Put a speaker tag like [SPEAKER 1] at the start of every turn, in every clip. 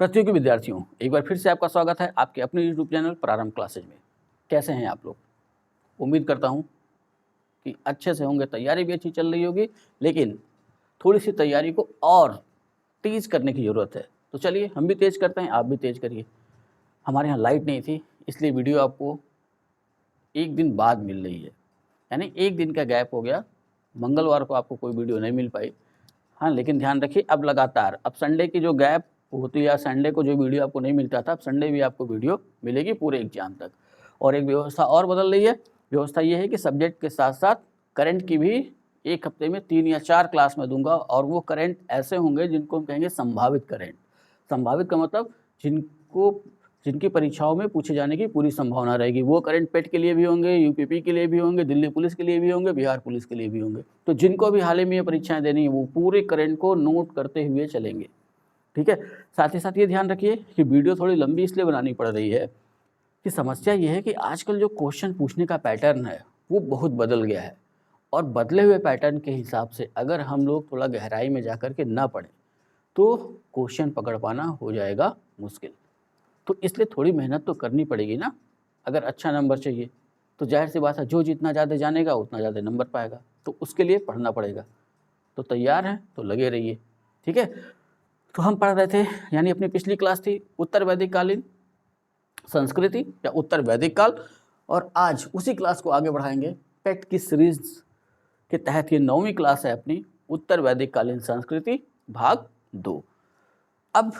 [SPEAKER 1] प्रतियोगी विद्यार्थियों, एक बार फिर से आपका स्वागत है आपके अपने यूट्यूब चैनल प्रारंभ क्लासेज में। कैसे हैं आप लोग? उम्मीद करता हूं कि अच्छे से होंगे। तैयारी भी अच्छी चल रही होगी, लेकिन थोड़ी सी तैयारी को और तेज़ करने की ज़रूरत है। तो चलिए हम भी तेज़ करते हैं, आप भी तेज़ करिए। हमारे यहाँ लाइट नहीं थी, इसलिए वीडियो आपको एक दिन बाद मिल रही है, यानी एक दिन का गैप हो गया। मंगलवार को आपको कोई वीडियो नहीं मिल पाई। हाँ, लेकिन ध्यान रखिए, अब लगातार, अब संडे की जो गैप होती है या संडे को जो वीडियो आपको नहीं मिलता था, अब संडे भी आपको वीडियो मिलेगी पूरे एग्जाम तक। और एक व्यवस्था और बदल रही है। व्यवस्था ये है कि सब्जेक्ट के साथ साथ करंट की भी एक हफ्ते में 3 या 4 क्लास में दूंगा, और वो करंट ऐसे होंगे जिनको हम कहेंगे संभावित करंट। संभावित का मतलब जिनकी परीक्षाओं में पूछे जाने की पूरी संभावना रहेगी। वो करंट पेट के लिए भी होंगे, यूपीपी के लिए भी होंगे, दिल्ली पुलिस के लिए भी होंगे, बिहार पुलिस के लिए भी होंगे। तो जिनको भी हाल ही में ये परीक्षाएं देनी है, वो पूरे करंट को नोट करते हुए चलेंगे। ठीक है। साथ ही साथ ये ध्यान रखिए कि वीडियो थोड़ी लंबी इसलिए बनानी पड़ रही है कि समस्या ये है कि आजकल जो क्वेश्चन पूछने का पैटर्न है वो बहुत बदल गया है, और बदले हुए पैटर्न के हिसाब से अगर हम लोग थोड़ा गहराई में जा कर के ना पढ़ें तो क्वेश्चन पकड़ पाना हो जाएगा मुश्किल। तो इसलिए थोड़ी मेहनत तो करनी पड़ेगी ना। अगर अच्छा नंबर चाहिए तो जाहिर सी बात है, जो जितना ज़्यादा जानेगा उतना ज़्यादा नंबर पाएगा, तो उसके लिए पढ़ना पड़ेगा। तो तैयार हैं तो लगे रहिए। ठीक है। तो हम पढ़ रहे थे, यानी अपनी पिछली क्लास थी उत्तर वैदिक कालीन संस्कृति या उत्तर वैदिक काल, और आज उसी क्लास को आगे बढ़ाएंगे। पेट की सीरीज के तहत ये 9वीं क्लास है अपनी, उत्तर वैदिक कालीन संस्कृति भाग 2। अब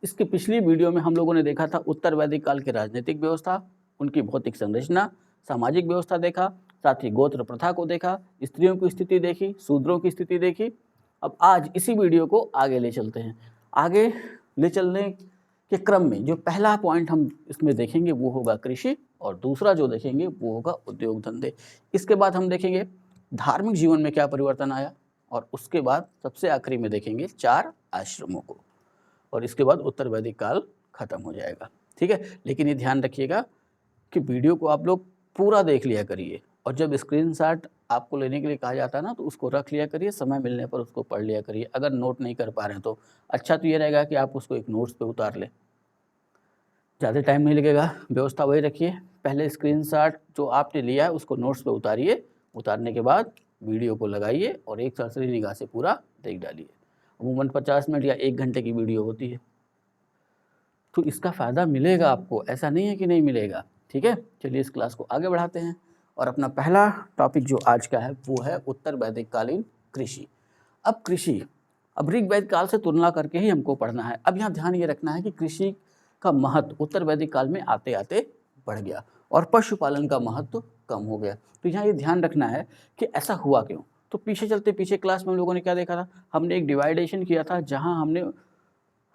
[SPEAKER 1] इसकी पिछली वीडियो में हम लोगों ने देखा था उत्तर वैदिक काल की राजनीतिक व्यवस्था, उनकी भौतिक संरचना, सामाजिक व्यवस्था देखा, साथ ही गोत्र प्रथा को देखा, स्त्रियों की स्थिति देखी, शूद्रों की स्थिति देखी। अब आज इसी वीडियो को आगे ले चलते हैं। आगे ले चलने के क्रम में जो पहला पॉइंट हम इसमें देखेंगे वो होगा कृषि, और दूसरा जो देखेंगे वो होगा उद्योग धंधे। इसके बाद हम देखेंगे धार्मिक जीवन में क्या परिवर्तन आया, और उसके बाद सबसे आखिरी में देखेंगे 4 आश्रमों को, और इसके बाद उत्तर वैदिक काल खत्म हो जाएगा। ठीक है। लेकिन ये ध्यान रखिएगा कि वीडियो को आप लोग पूरा देख लिया करिए, और जब स्क्रीनशॉट आपको लेने के लिए कहा जाता है ना, तो उसको रख लिया करिए, समय मिलने पर उसको पढ़ लिया करिए। अगर नोट नहीं कर पा रहे हैं तो अच्छा तो ये रहेगा कि आप उसको एक नोट्स पे उतार लें, ज़्यादा टाइम नहीं लगेगा। व्यवस्था वही रखिए, पहले स्क्रीनशॉट जो आपने लिया है उसको नोट्स पे उतारिए, उतारने के बाद वीडियो को लगाइए और एक सरसरी निगाह से पूरा देख डालिए। अमूमन 50 मिनट या 1 घंटे की वीडियो होती है, तो इसका फ़ायदा मिलेगा आपको, ऐसा नहीं है कि नहीं मिलेगा। ठीक है। चलिए इस क्लास को आगे बढ़ाते हैं, और अपना पहला टॉपिक जो आज का है वो है उत्तर वैदिक कालीन कृषि। अब कृषि, अब ऋग्वेद काल से तुलना करके ही हमको पढ़ना है। अब यहाँ ध्यान ये रखना है कि कृषि का महत्व उत्तर वैदिक काल में आते आते बढ़ गया, और पशुपालन का महत्व कम हो गया। तो यहाँ ये ध्यान रखना है कि ऐसा हुआ क्यों। तो पीछे चलते, पीछे क्लास में हम लोगों ने क्या देखा था, हमने एक डिवाइडेशन किया था जहाँ हमने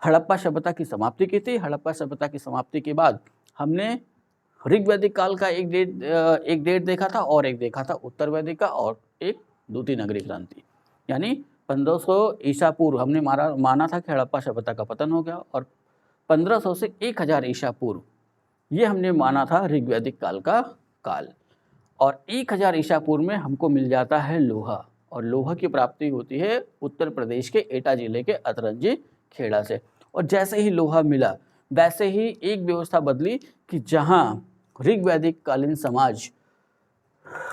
[SPEAKER 1] हड़प्पा सभ्यता की समाप्ति की थी। हड़प्पा सभ्यता की समाप्ति के बाद हमने ऋग्वैदिक काल का एक डेट देखा था, और एक देखा था उत्तर वैदिक का, और एक द्वितीय नगरी क्रांति, यानी 1500 ईसा पूर्व हमने माना था कि हड़प्पा सभ्यता का पतन हो गया, और 1500 से 1000 ईसा पूर्व ये हमने माना था ऋग्वैदिक काल का काल। और 1000 ईसा पूर्व में हमको मिल जाता है लोहा, और लोहा की प्राप्ति होती है उत्तर प्रदेश के एटा जिले के अतरंजी खेड़ा से। और जैसे ही लोहा मिला वैसे ही एक व्यवस्था बदली कि जहाँ ऋग्वैदिक कालीन समाज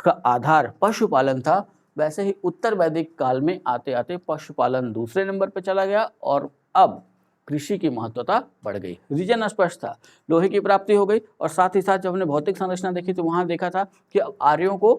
[SPEAKER 1] का आधार पशुपालन था, वैसे ही उत्तर वैदिक काल में आते आते पशुपालन दूसरे नंबर पर चला गया, और अब कृषि की महत्वता बढ़ गई। रीजन स्पष्ट था, लोहे की प्राप्ति हो गई, और साथ ही साथ जब हमने भौतिक संरचना देखी तो वहाँ देखा था कि अब आर्यों को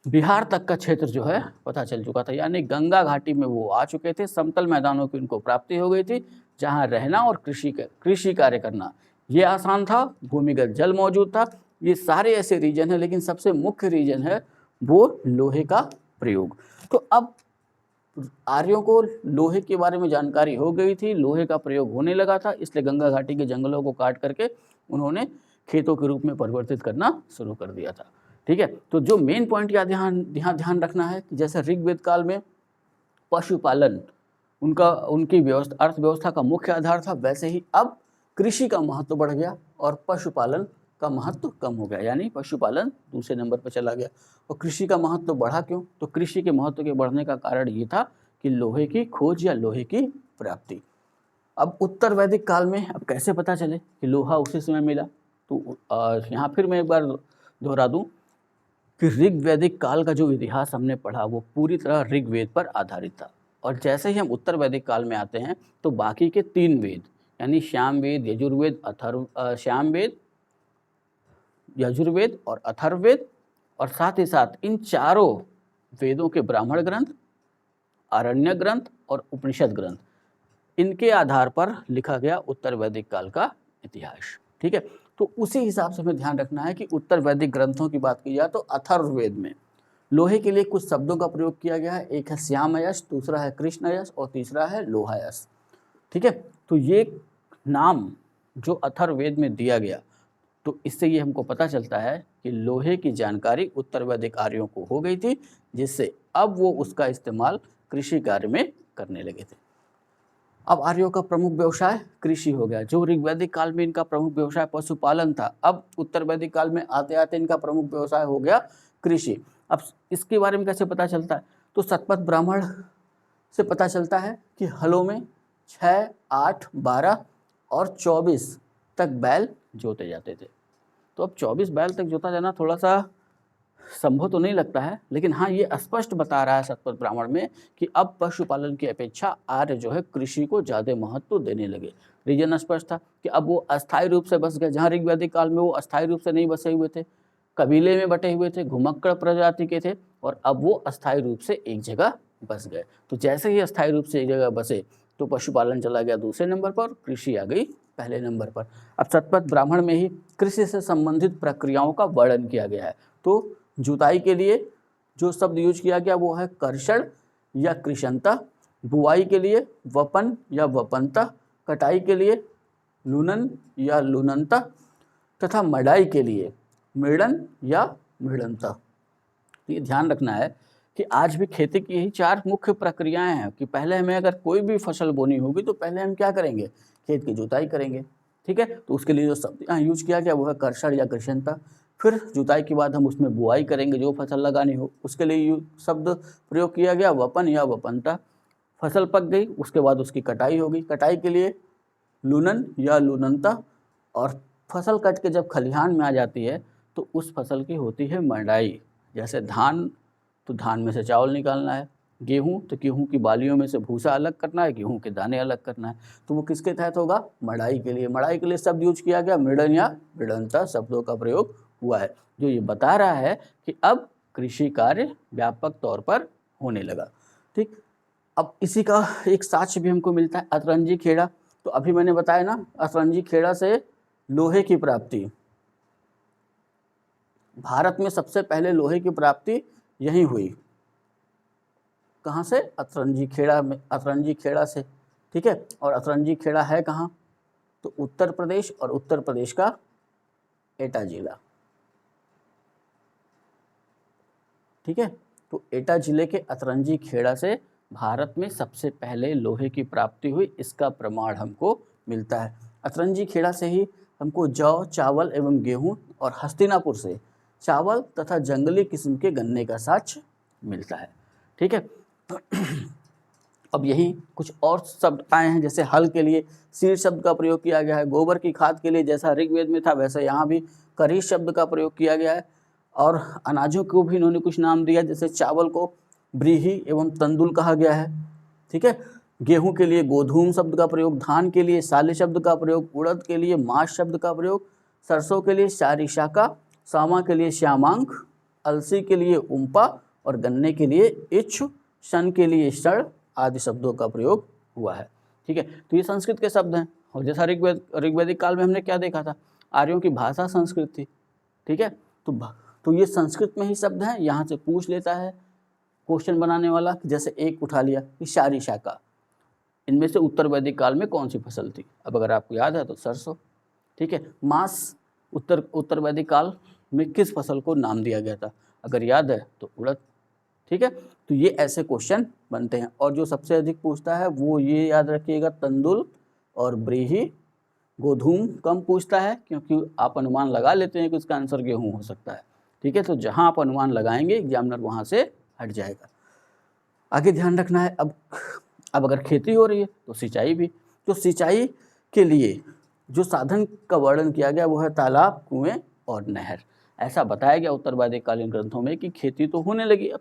[SPEAKER 1] बिहार तक का क्षेत्र जो है पता चल चुका था, यानी गंगा घाटी में वो आ चुके थे। समतल मैदानों की उनको प्राप्ति हो गई थी, जहाँ रहना और कृषि कार्य करना ये आसान था। भूमिगत जल मौजूद था। ये सारे ऐसे रीजन हैं, लेकिन सबसे मुख्य रीजन है वो लोहे का प्रयोग। तो अब आर्यों को लोहे के बारे में जानकारी हो गई थी, लोहे का प्रयोग होने लगा था, इसलिए गंगा घाटी के जंगलों को काट करके उन्होंने खेतों के रूप में परिवर्तित करना शुरू कर दिया था। ठीक है। तो जो मेन पॉइंट या ध्यान रखना है कि जैसे ऋग्वेद काल में पशुपालन उनकी व्यवस्था अर्थव्यवस्था का मुख्य आधार था, वैसे ही अब कृषि का महत्व बढ़ गया और पशुपालन का महत्व कम हो गया, यानी पशुपालन दूसरे नंबर पर चला गया। और कृषि का महत्व बढ़ा क्यों? तो कृषि के महत्व के बढ़ने का कारण ये था कि लोहे की खोज या लोहे की प्राप्ति। अब उत्तर वैदिक काल में अब कैसे पता चले कि लोहा उसी समय मिला, तो यहाँ फिर मैं एक बार दोहरा दूं कि ऋग्वैदिक काल का जो इतिहास हमने पढ़ा वो पूरी तरह ऋग्वेद पर आधारित था। और जैसे ही हम उत्तर वैदिक काल में आते हैं तो बाकी के 3 वेद यानी श्यामवेद, यजुर्वेद और अथर्ववेद, और साथ ही साथ इन चारों वेदों के ब्राह्मण ग्रंथ, आरण्यक ग्रंथ और उपनिषद ग्रंथ, इनके आधार पर लिखा गया उत्तर वैदिक काल का इतिहास। ठीक है, तो उसी हिसाब से हमें ध्यान रखना है कि उत्तर वैदिक ग्रंथों की बात की जाए तो अथर्ववेद में लोहे के लिए कुछ शब्दों का प्रयोग किया गया है। एक है श्यामयश, दूसरा है कृष्णयश और तीसरा है लोहायश। ठीक है, तो ये नाम जो अथर्ववेद में दिया गया, तो इससे ये हमको पता चलता है कि लोहे की जानकारी उत्तर वैदिक आर्यों को हो गई थी, जिससे अब वो उसका इस्तेमाल कृषि कार्य में करने लगे थे। अब आर्यों का प्रमुख व्यवसाय कृषि हो गया। जो ऋग्वैदिक काल में इनका प्रमुख व्यवसाय पशुपालन था, अब उत्तर वैदिक काल में आते आते इनका प्रमुख व्यवसाय हो गया कृषि। अब इसके बारे में कैसे पता चलता है, तो शतपथ ब्राह्मण से पता चलता है कि हलों में 6, 8, 12 और 24 तक बैल जोते जाते थे। तो अब 24 बैल तक जोता जाना थोड़ा सा संभव तो नहीं लगता है, लेकिन हाँ ये स्पष्ट बता रहा है शतपथ ब्राह्मण में कि अब पशुपालन की अपेक्षा आर्य जो है कृषि को ज़्यादा महत्व देने लगे। रीजन स्पष्ट था कि अब वो अस्थायी रूप से बस गए, जहाँ ऋग्वैदिक काल में वो अस्थायी रूप से नहीं बसे हुए थे, कबीले में बटे हुए थे, घुमक्कड़ प्रजाति के थे, और अब वो अस्थायी रूप से एक जगह बस गए। तो जैसे ही अस्थायी रूप से एक जगह बसे तो पशुपालन चला गया दूसरे नंबर पर, कृषि आ गई पहले नंबर पर। अब शतपथ ब्राह्मण में ही कृषि से संबंधित प्रक्रियाओं का वर्णन किया गया है। तो जुताई के लिए जो शब्द यूज किया गया वो है कर्षण या कृषंता, बुआई के लिए वपन या वपंता, कटाई के लिए लुनन या लुनंता, तथा मड़ाई के लिए मृडन या मृडंता। तो ये ध्यान रखना है कि आज भी खेती की यही 4 मुख्य प्रक्रियाएं हैं कि पहले हमें अगर कोई भी फसल बोनी होगी तो पहले हम क्या करेंगे, खेत की जुताई करेंगे। ठीक है, तो उसके लिए जो शब्द यहाँ यूज किया गया वो है कर्षण या कृषंता। फिर जुताई के बाद हम उसमें बुआई करेंगे, जो फसल लगानी हो उसके लिए शब्द प्रयोग किया गया वपन या वपंता। फसल पक गई उसके बाद उसकी कटाई होगी, कटाई के लिए लुनन या लुनंता। और फसल कट के जब खलिहान में आ जाती है तो उस फसल की होती है मड़ाई। जैसे धान, तो धान में से चावल निकालना है, गेहूं तो गेहूं की बालियों में से भूसा अलग करना है, गेहूं के दाने अलग करना है, तो वो किसके तहत होगा, मड़ाई के लिए। मड़ाई के लिए शब्द यूज किया गया मृडन या मृडंता शब्दों का प्रयोग हुआ है, जो ये बता रहा है कि अब कृषि कार्य व्यापक तौर पर होने लगा। ठीक, अब इसी का एक साक्ष्य भी हमको मिलता है अतरंजी खेड़ा। तो अभी मैंने बताया ना, अतरंजी खेड़ा से लोहे की प्राप्ति, भारत में सबसे पहले लोहे की प्राप्ति यहीं हुई। कहाँ से, अतरंजी खेड़ा में, अतरंजी खेड़ा से। ठीक है, और अतरंजी खेड़ा है कहाँ, तो उत्तर प्रदेश, और उत्तर प्रदेश का एटा जिला। ठीक है, तो एटा जिले के अतरंजी खेड़ा से भारत में सबसे पहले लोहे की प्राप्ति हुई, इसका प्रमाण हमको मिलता है। अतरंजी खेड़ा से ही हमको जौ, चावल एवं गेहूं, और हस्तिनापुर से चावल तथा जंगली किस्म के गन्ने का साक्ष्य मिलता है। ठीक है, अब यही कुछ और शब्द आए हैं, जैसे हल के लिए सीर शब्द का प्रयोग किया गया है, गोबर की खाद के लिए जैसा ऋग्वेद में था वैसे यहाँ भी करी शब्द का प्रयोग किया गया है, और अनाजों को भी इन्होंने कुछ नाम दिया, जैसे चावल को ब्रीही एवं तंदुल कहा गया है। ठीक है, गेहूं के लिए गोधूम शब्द का प्रयोग, धान के लिए साले शब्द का प्रयोग, उड़द के लिए माश शब्द का प्रयोग, सरसों के लिए शारिशाका, सामा के लिए श्यामांक, अलसी के लिए उम्पा, और गन्ने के लिए इच्छ, शन के लिए षण आदि शब्दों का प्रयोग हुआ है। ठीक है, तो ये संस्कृत के शब्द हैं, और जैसा ऋग्वैदिक काल में हमने क्या देखा था, आर्यों की भाषा संस्कृत थी। ठीक है, तो ये संस्कृत में ही शब्द हैं। यहाँ से पूछ लेता है क्वेश्चन बनाने वाला, जैसे एक उठा लिया कि शारिशाका, इनमें से उत्तर वैदिक काल में कौन सी फसल थी, अब अगर आपको याद है तो सरसों। ठीक है, मास उत्तर वैदिक काल में किस फसल को नाम दिया गया था, अगर याद है तो उड़द। ठीक है, तो ये ऐसे क्वेश्चन बनते हैं, और जो सबसे अधिक पूछता है वो ये याद रखिएगा, तंदुल और ब्रीही। गोधूम कम पूछता है क्योंकि आप अनुमान लगा लेते हैं कि उसका आंसर गेहूं हो सकता है। ठीक है, तो जहां आप अनुमान लगाएंगे एग्जामिनर वहां से हट जाएगा। आगे ध्यान रखना है, अब अगर खेती हो रही है तो सिंचाई भी, जो सिंचाई के लिए जो साधन का वर्णन किया गया वो है तालाब, कुएं और नहर। ऐसा बताया गया उत्तर वैदिक कालीन ग्रंथों में कि खेती तो होने लगी, अब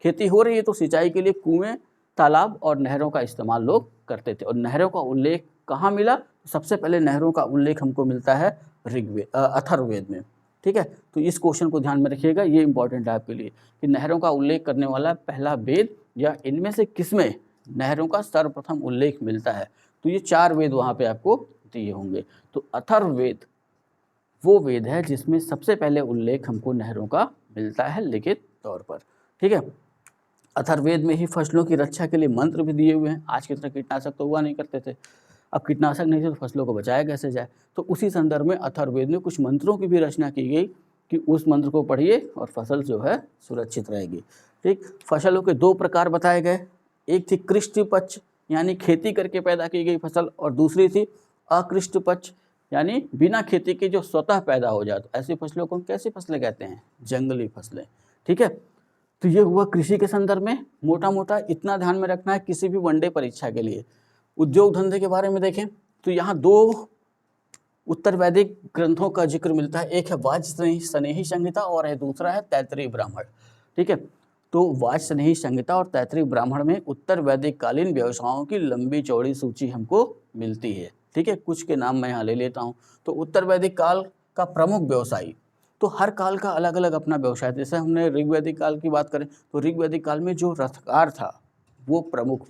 [SPEAKER 1] खेती हो रही है तो सिंचाई के लिए कुएं, तालाब और नहरों का इस्तेमाल लोग करते थे। और नहरों का उल्लेख कहाँ मिला? सबसे पहले नहरों का उल्लेख हमको मिलता है अथर्ववेद में। ठीक है, तो इस क्वेश्चन को ध्यान में रखिएगा, ये इंपॉर्टेंट है आपके लिए कि नहरों का उल्लेख करने वाला पहला वेद या इनमें से किसमें नहरों का सर्वप्रथम उल्लेख मिलता है। तो ये 4 वेद वहाँ पे आपको दिए होंगे। तो अथर्ववेद वो वेद है जिसमें सबसे पहले उल्लेख हमको नहरों का मिलता है लिखित तौर पर। ठीक है, अथर्ववेद में ही फसलों की रक्षा के लिए मंत्र भी दिए हुए हैं। आज की तरह कीटनाशक तो हुआ नहीं करते थे, अब कीटनाशक नहीं थे तो फसलों को बचाया कैसे जाए, तो उसी संदर्भ में अथर्ववेद में कुछ मंत्रों की भी रचना की गई कि उस मंत्र को पढ़िए और फसल जो है सुरक्षित रहेगी। ठीक, फसलों के 2 प्रकार बताए गए, एक थी कृष्टपक्ष यानी खेती करके पैदा की गई फसल, और दूसरी थी अकृष्टपक्ष यानी बिना खेती के जो स्वतः पैदा हो जाए। ऐसी फसलों को हम कैसी फसलें कहते हैं? जंगली फसलें। ठीक है, तो ये हुआ कृषि के संदर्भ में। मोटा मोटा इतना ध्यान में रखना है किसी भी वनडे परीक्षा के लिए। उद्योग धंधे के बारे में देखें तो यहाँ 2 उत्तर वैदिक ग्रंथों का जिक्र मिलता है, एक है वाजसनेयी संहिता और दूसरा है तैत्तिरीय ब्राह्मण। ठीक है, तो वाजसनेयी संहिता और तैत्तिरीय ब्राह्मण में उत्तर वैदिक कालीन व्यवसायों की लंबी चौड़ी सूची हमको मिलती है। ठीक है, कुछ के नाम मैं यहाँ ले लेता हूँ। तो उत्तर वैदिक काल का प्रमुख व्यवसायी, तो हर काल का अलग अलग अपना व्यवसाय। जैसे हमने ऋग्वैदिक काल की बात करें तो ऋग्वैदिक काल में जो रथकार था वो प्रमुख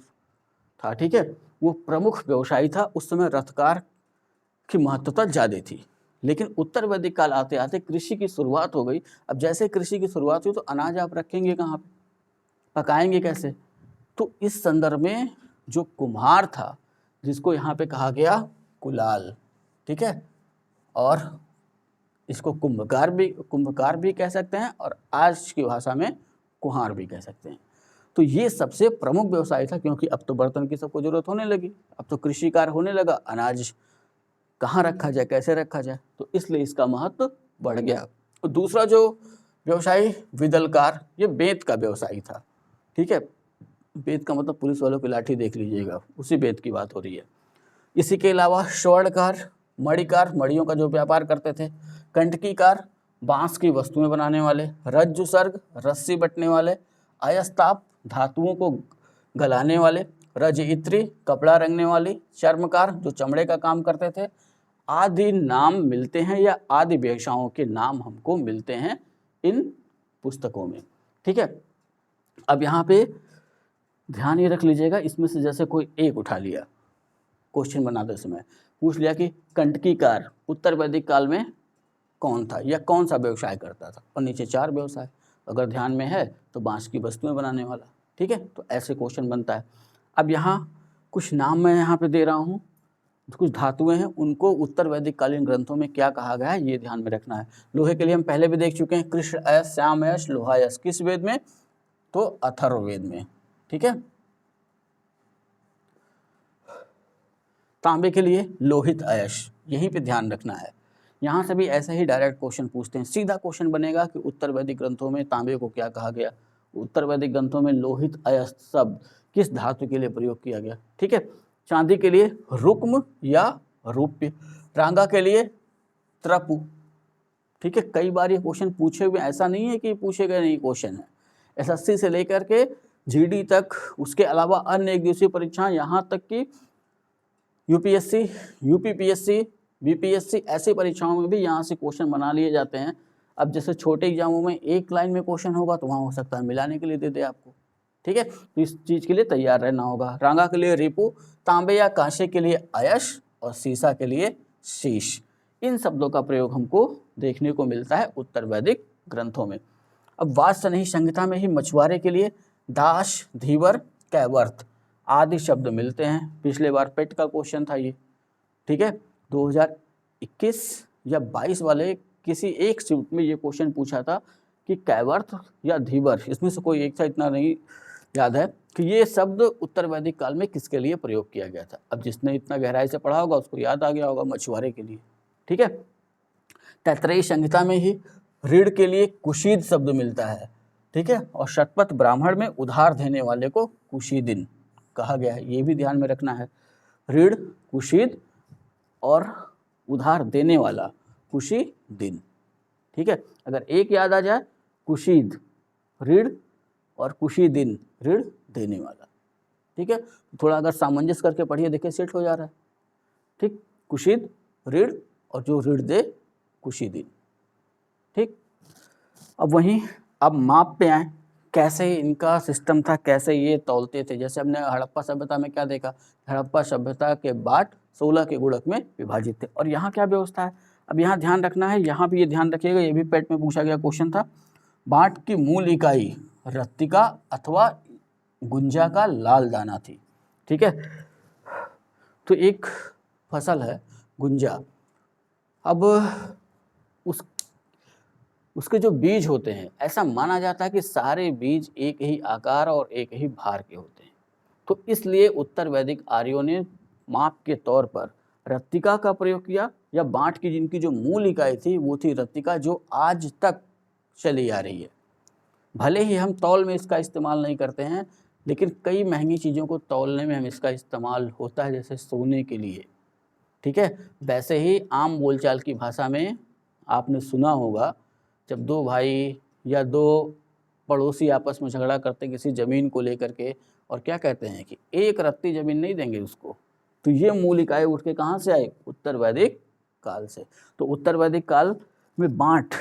[SPEAKER 1] था। ठीक है, वो प्रमुख व्यवसायी था। उस समय रथकार की महत्वता ज़्यादा थी। लेकिन उत्तर वैदिक काल आते आते कृषि की शुरुआत हो गई। अब जैसे कृषि की शुरुआत हुई तो अनाज आप रखेंगे कहाँ पे, पकाएंगे कैसे? तो इस संदर्भ में जो कुम्हार था, जिसको यहाँ पे कहा गया कुलाल, ठीक है, और इसको कुंभकार भी कह सकते हैं और आज की भाषा में कुम्हार भी कह सकते हैं। तो ये सबसे प्रमुख व्यवसाय था, क्योंकि अब तो बर्तन की सबको जरूरत होने लगी, अब तो कृषि कार्य होने लगा, अनाज कहाँ रखा जाए, कैसे रखा जाए, तो इसलिए इसका महत्व बढ़ गया। और दूसरा जो व्यवसायी विदलकार, ये बेंत का व्यवसायी था। ठीक है, बेंत का मतलब पुलिस वालों की लाठी देख लीजिएगा, उसी बेंत की बात हो रही है। इसी के अलावा स्वर्णकार, मणिकार, मणियों का जो व्यापार करते थे, कंटकीकार, बांस की वस्तुएं बनाने वाले, रज्जुसर्ग, रस्सी बटने वाले, अयस्ताप, धातुओं को गलाने वाले, रजइत्री, कपड़ा रंगने वाली, चर्मकार, जो चमड़े का काम करते थे, आदि नाम मिलते हैं या आदि व्यवसायों के नाम हमको मिलते हैं इन पुस्तकों में। ठीक है, अब यहाँ पे ध्यान ये रख लीजिएगा, इसमें से जैसे कोई एक उठा लिया, क्वेश्चन बनाते समय पूछ लिया कि कंटकीकार उत्तर वैदिक काल में कौन था या कौन सा व्यवसाय करता था, और नीचे 4 व्यवसाय, अगर ध्यान में है तो बांस की वस्तुएं बनाने वाला। ठीक है, तो ऐसे क्वेश्चन बनता है। अब यहाँ कुछ नाम मैं यहाँ पे दे रहा हूँ, कुछ धातुएं हैं, उनको उत्तर वैदिक कालीन ग्रंथों में क्या कहा गया है ये ध्यान में रखना है। लोहे के लिए हम पहले भी देख चुके हैं, कृष्ण अयस, श्याम अयस, लोहायस, किस वेद में? तो अथर्ववेद में। ठीक है, तांबे के लिए लोहित अयश, यहीं पे ध्यान रखना है। यहाँ से भी ऐसे ही डायरेक्ट क्वेश्चन पूछते हैं, सीधा क्वेश्चन बनेगा कि उत्तर वैदिक ग्रंथों में तांबे को क्या कहा गया। उत्तर वैदिक ग्रंथों में लोहित अयश शब्द किस धातु के लिए प्रयोग किया गया। ठीक है, चांदी के लिए रुक्म या रूप्य, रांगा के लिए त्रपु। ठीक है, कई बार ये क्वेश्चन पूछे हुए, ऐसा नहीं है कि पूछे गए नहीं क्वेश्चन है, एसएससी से लेकर के जीडी तक, उसके अलावा अन्य एक दिवसीय परीक्षा, यहाँ तक कि यूपीएससी, यूपीपीएससी, बीपीएससी, ऐसी परीक्षाओं में भी यहाँ से क्वेश्चन बना लिए जाते हैं। अब जैसे छोटे एग्जामों में एक लाइन में क्वेश्चन होगा तो वहाँ हो सकता है मिलाने के लिए दे दे आपको। ठीक है, तो इस चीज़ के लिए तैयार रहना होगा। रांगा के लिए रिपु, तांबे या कांसे के लिए अयश और सीसा के लिए शीश। इन शब्दों का प्रयोग हमको देखने को मिलता है उत्तर वैदिक ग्रंथों में। अब वाजसनेयी संहिता में ही मछुआरे के लिए दास, धीवर, कैवर्त आदि शब्द मिलते हैं। पिछले बार पेट का क्वेश्चन था ये। ठीक है, 2021 या 22 वाले किसी एक शिफ्ट में ये क्वेश्चन पूछा था कि कैवर्त या धीवर, इसमें से कोई एक था, इतना नहीं याद है कि ये शब्द उत्तर वैदिक काल में किसके लिए प्रयोग किया गया था। अब जिसने इतना गहराई से पढ़ा होगा उसको याद आ गया होगा, मछुआरे के लिए। ठीक है, तैत्तिरीय संहिता में ही ऋण के लिए कुशीद शब्द मिलता है। ठीक है, और शतपथ ब्राह्मण में उधार देने वाले को कुशीदिन कहा गया है, ये भी ध्यान में रखना है। ऋण कुशीद और उधार देने वाला कुशीदिन। ठीक है, अगर एक याद आ जाए, कुशीद ऋण और कुशीदिन ऋण देने वाला। ठीक है, थोड़ा अगर सामंजस्य करके पढ़िए, देखिए सेट हो जा रहा है। ठीक, कुशीद ऋण और जो ऋण दे कुशीदिन। ठीक, अब माप पे आए, कैसे इनका सिस्टम था, कैसे ये तौलते थे। जैसे हमने हड़प्पा सभ्यता में क्या देखा, हड़प्पा सभ्यता के बाट 16 के गुणक में विभाजित थे। और यहाँ क्या व्यवस्था है, अब यहाँ ध्यान रखना है, यहाँ भी ये ध्यान रखिएगा, ये भी पेट में पूछा गया क्वेश्चन था। बाट की मूल इकाई रत्तिका अथवा गुंजा का लाल दाना थी। ठीक है, तो एक फसल है गुंजा। अब उसके जो बीज होते हैं, ऐसा माना जाता है कि सारे बीज एक ही आकार और एक ही भार के होते हैं। तो इसलिए उत्तर वैदिक आर्यों ने माप के तौर पर रत्तिका का प्रयोग किया, या बांट की जिनकी जो मूल इकाई थी वो थी रत्तिका, जो आज तक चली आ रही है। भले ही हम तौल में इसका इस्तेमाल नहीं करते हैं, लेकिन कई महंगी चीज़ों को तौलने में हम इसका इस्तेमाल होता है, जैसे सोने के लिए। ठीक है, वैसे ही आम बोलचाल की भाषा में आपने सुना होगा, जब दो भाई या दो पड़ोसी आपस में झगड़ा करते हैं किसी ज़मीन को लेकर के, और क्या कहते हैं कि एक रत्ती ज़मीन नहीं देंगे उसको। तो ये मूल इकाई उठ के कहाँ से आई, उत्तर वैदिक काल से। तो उत्तर वैदिक काल में बांट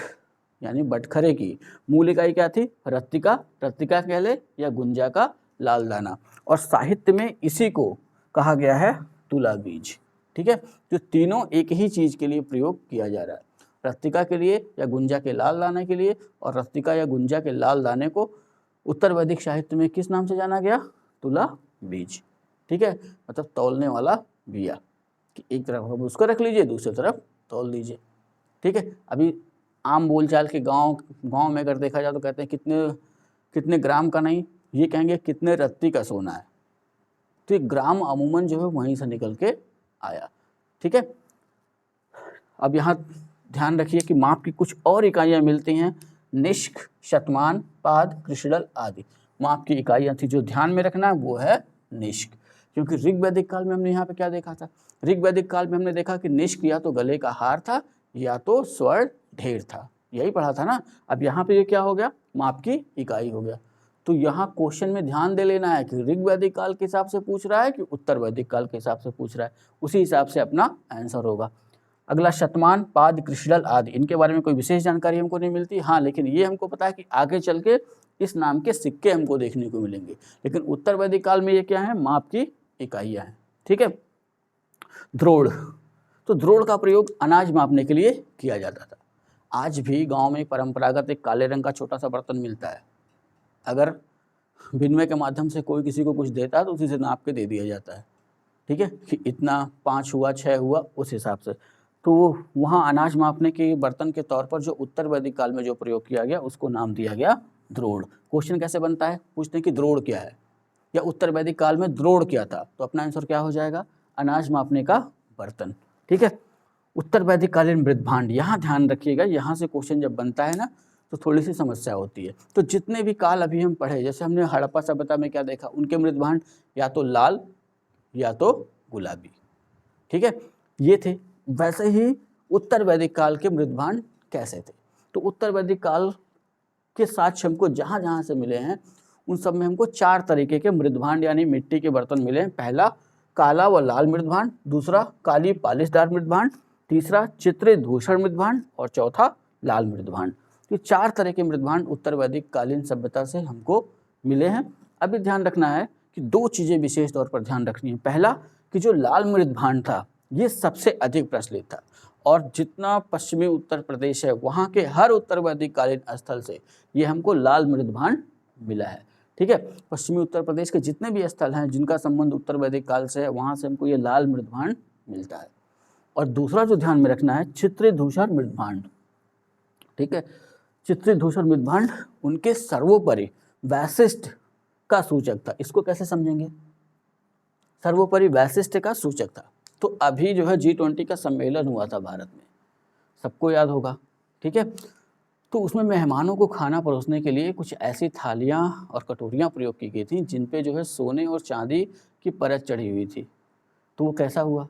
[SPEAKER 1] यानी बटखरे की मूल इकाई क्या थी, रत्तिका, रत्तिका कह ले या गुंजा का लाल दाना। और साहित्य में इसी को कहा गया है तुला बीज। ठीक है, जो तीनों एक ही चीज़ के लिए प्रयोग किया जा रहा है, रत्तिका के लिए या गुंजा के लाल दाने के लिए, और रत्तिका या गुंजा के लाल दाने को उत्तर वैदिक साहित्य में किस नाम से जाना गया, तुला बीज। ठीक है, मतलब तौलने वाला बिया, कि एक तरफ हम उसको रख लीजिए, दूसरी तरफ तौल लीजिए। ठीक है, अभी आम बोलचाल के गांव में अगर देखा जाए तो कहते हैं कितने ग्राम का नहीं, ये कहेंगे कितने रत्ती का सोना है। तो एक ग्राम अमूमन जो है वहीं से निकल के आया। ठीक है, अब यहाँ ध्यान रखिए कि माप की कुछ और इकाइयाँ मिलती हैं, निष्क, शतमान, पाद, कृष्णल आदि माप की इकाइयाँ थी। जो ध्यान में रखना है वो है निष्क, क्योंकि ऋग्वैदिक काल में हमने यहाँ पे क्या देखा था, ऋग्वैदिक काल में हमने देखा कि निष्क या तो गले का हार था या तो स्वर्ण ढेर था, यही पढ़ा था ना। अब यहाँ पे ये क्या हो गया, माप की इकाई हो गया। तो यहाँ क्वेश्चन में ध्यान दे लेना है कि ऋग्वैदिक काल के हिसाब से पूछ रहा है कि उत्तर वैदिक काल के हिसाब से पूछ रहा है, उसी हिसाब से अपना आंसर होगा। अगला शतमान, पाद, कृष्णल आदि, इनके बारे में कोई विशेष जानकारी हमको नहीं मिलती, हाँ लेकिन ये हमको पता है कि आगे चल के इस नाम के सिक्के हमको देखने को मिलेंगे। लेकिन उत्तर वैदिक काल में ये क्या है, माप की इकाइयाँ हैं। ठीक है, द्रोड़, तो द्रोड़ का प्रयोग अनाज मापने के लिए किया जाता था। आज भी गांव में परंपरागत एक काले रंग का छोटा सा बर्तन मिलता है, अगर विनिमय के माध्यम से कोई किसी को कुछ देता है तो उसी से नाप के दे दिया जाता है। ठीक है, कि इतना 5 हुआ 6 हुआ उस हिसाब से। तो वहाँ अनाज मापने के बर्तन के तौर पर जो उत्तर वैदिक काल में जो प्रयोग किया गया उसको नाम दिया गया द्रोड़। क्वेश्चन कैसे बनता है, पूछते हैं कि द्रोड़ क्या है या उत्तर वैदिक काल में द्रोड़ क्या था, तो अपना आंसर क्या हो जाएगा, अनाज मापने का बर्तन। ठीक है, उत्तर वैदिक कालीन मृदभांड, यहाँ ध्यान रखिएगा, यहाँ से क्वेश्चन जब बनता है ना तो थोड़ी सी समस्या होती है। तो जितने भी काल अभी हम पढ़े, जैसे हमने हड़प्पा सभ्यता में क्या देखा, उनके मृदभांड या तो लाल या तो गुलाबी। ठीक है, ये थे। वैसे ही उत्तर वैदिक काल के मृदभांड कैसे थे, तो उत्तर वैदिक काल के साक्ष्य हमको जहाँ जहाँ से मिले हैं उन सब में हमको 4 तरीके के मृदभांड यानी मिट्टी के बर्तन मिले हैं। पहला काला व लाल मृदभांड, दूसरा काली पालिशदार मृदभांड, तीसरा चित्रित धूसर मृदभांड और चौथा लाल मृदभांड। ये 4 तरह के मृदभांड उत्तर वैदिक कालीन सभ्यता से हमको मिले हैं। अभी ध्यान रखना है कि 2 चीज़ें विशेष तौर पर ध्यान रखनी है। पहला कि जो लाल मृदभांड था ये सबसे अधिक प्रचलित था, और जितना पश्चिमी उत्तर प्रदेश है वहाँ के हर उत्तर वैदिक कालीन स्थल से ये हमको लाल मृदभांड मिला है। ठीक है, पश्चिमी उत्तर प्रदेश के जितने भी स्थल हैं जिनका संबंध उत्तर वैदिक काल से है वहाँ से हमको ये लाल मृदभांड मिलता है। और दूसरा जो ध्यान में रखना है, चित्रित धूसर मृदभांड। ठीक है, चित्रित धूसर मृदभांड उनके सर्वोपरि वैशिष्ट का सूचक था। इसको कैसे समझेंगे, सर्वोपरि वैशिष्ट का सूचक था। तो अभी जो है G20 का सम्मेलन हुआ था भारत में, सबको याद होगा। ठीक है, तो उसमें मेहमानों को खाना परोसने के लिए कुछ ऐसी थालियां और कटोरियां प्रयोग की गई थी जिन पे जो है सोने और चांदी की परत चढ़ी हुई थी। तो वो कैसा हुआ,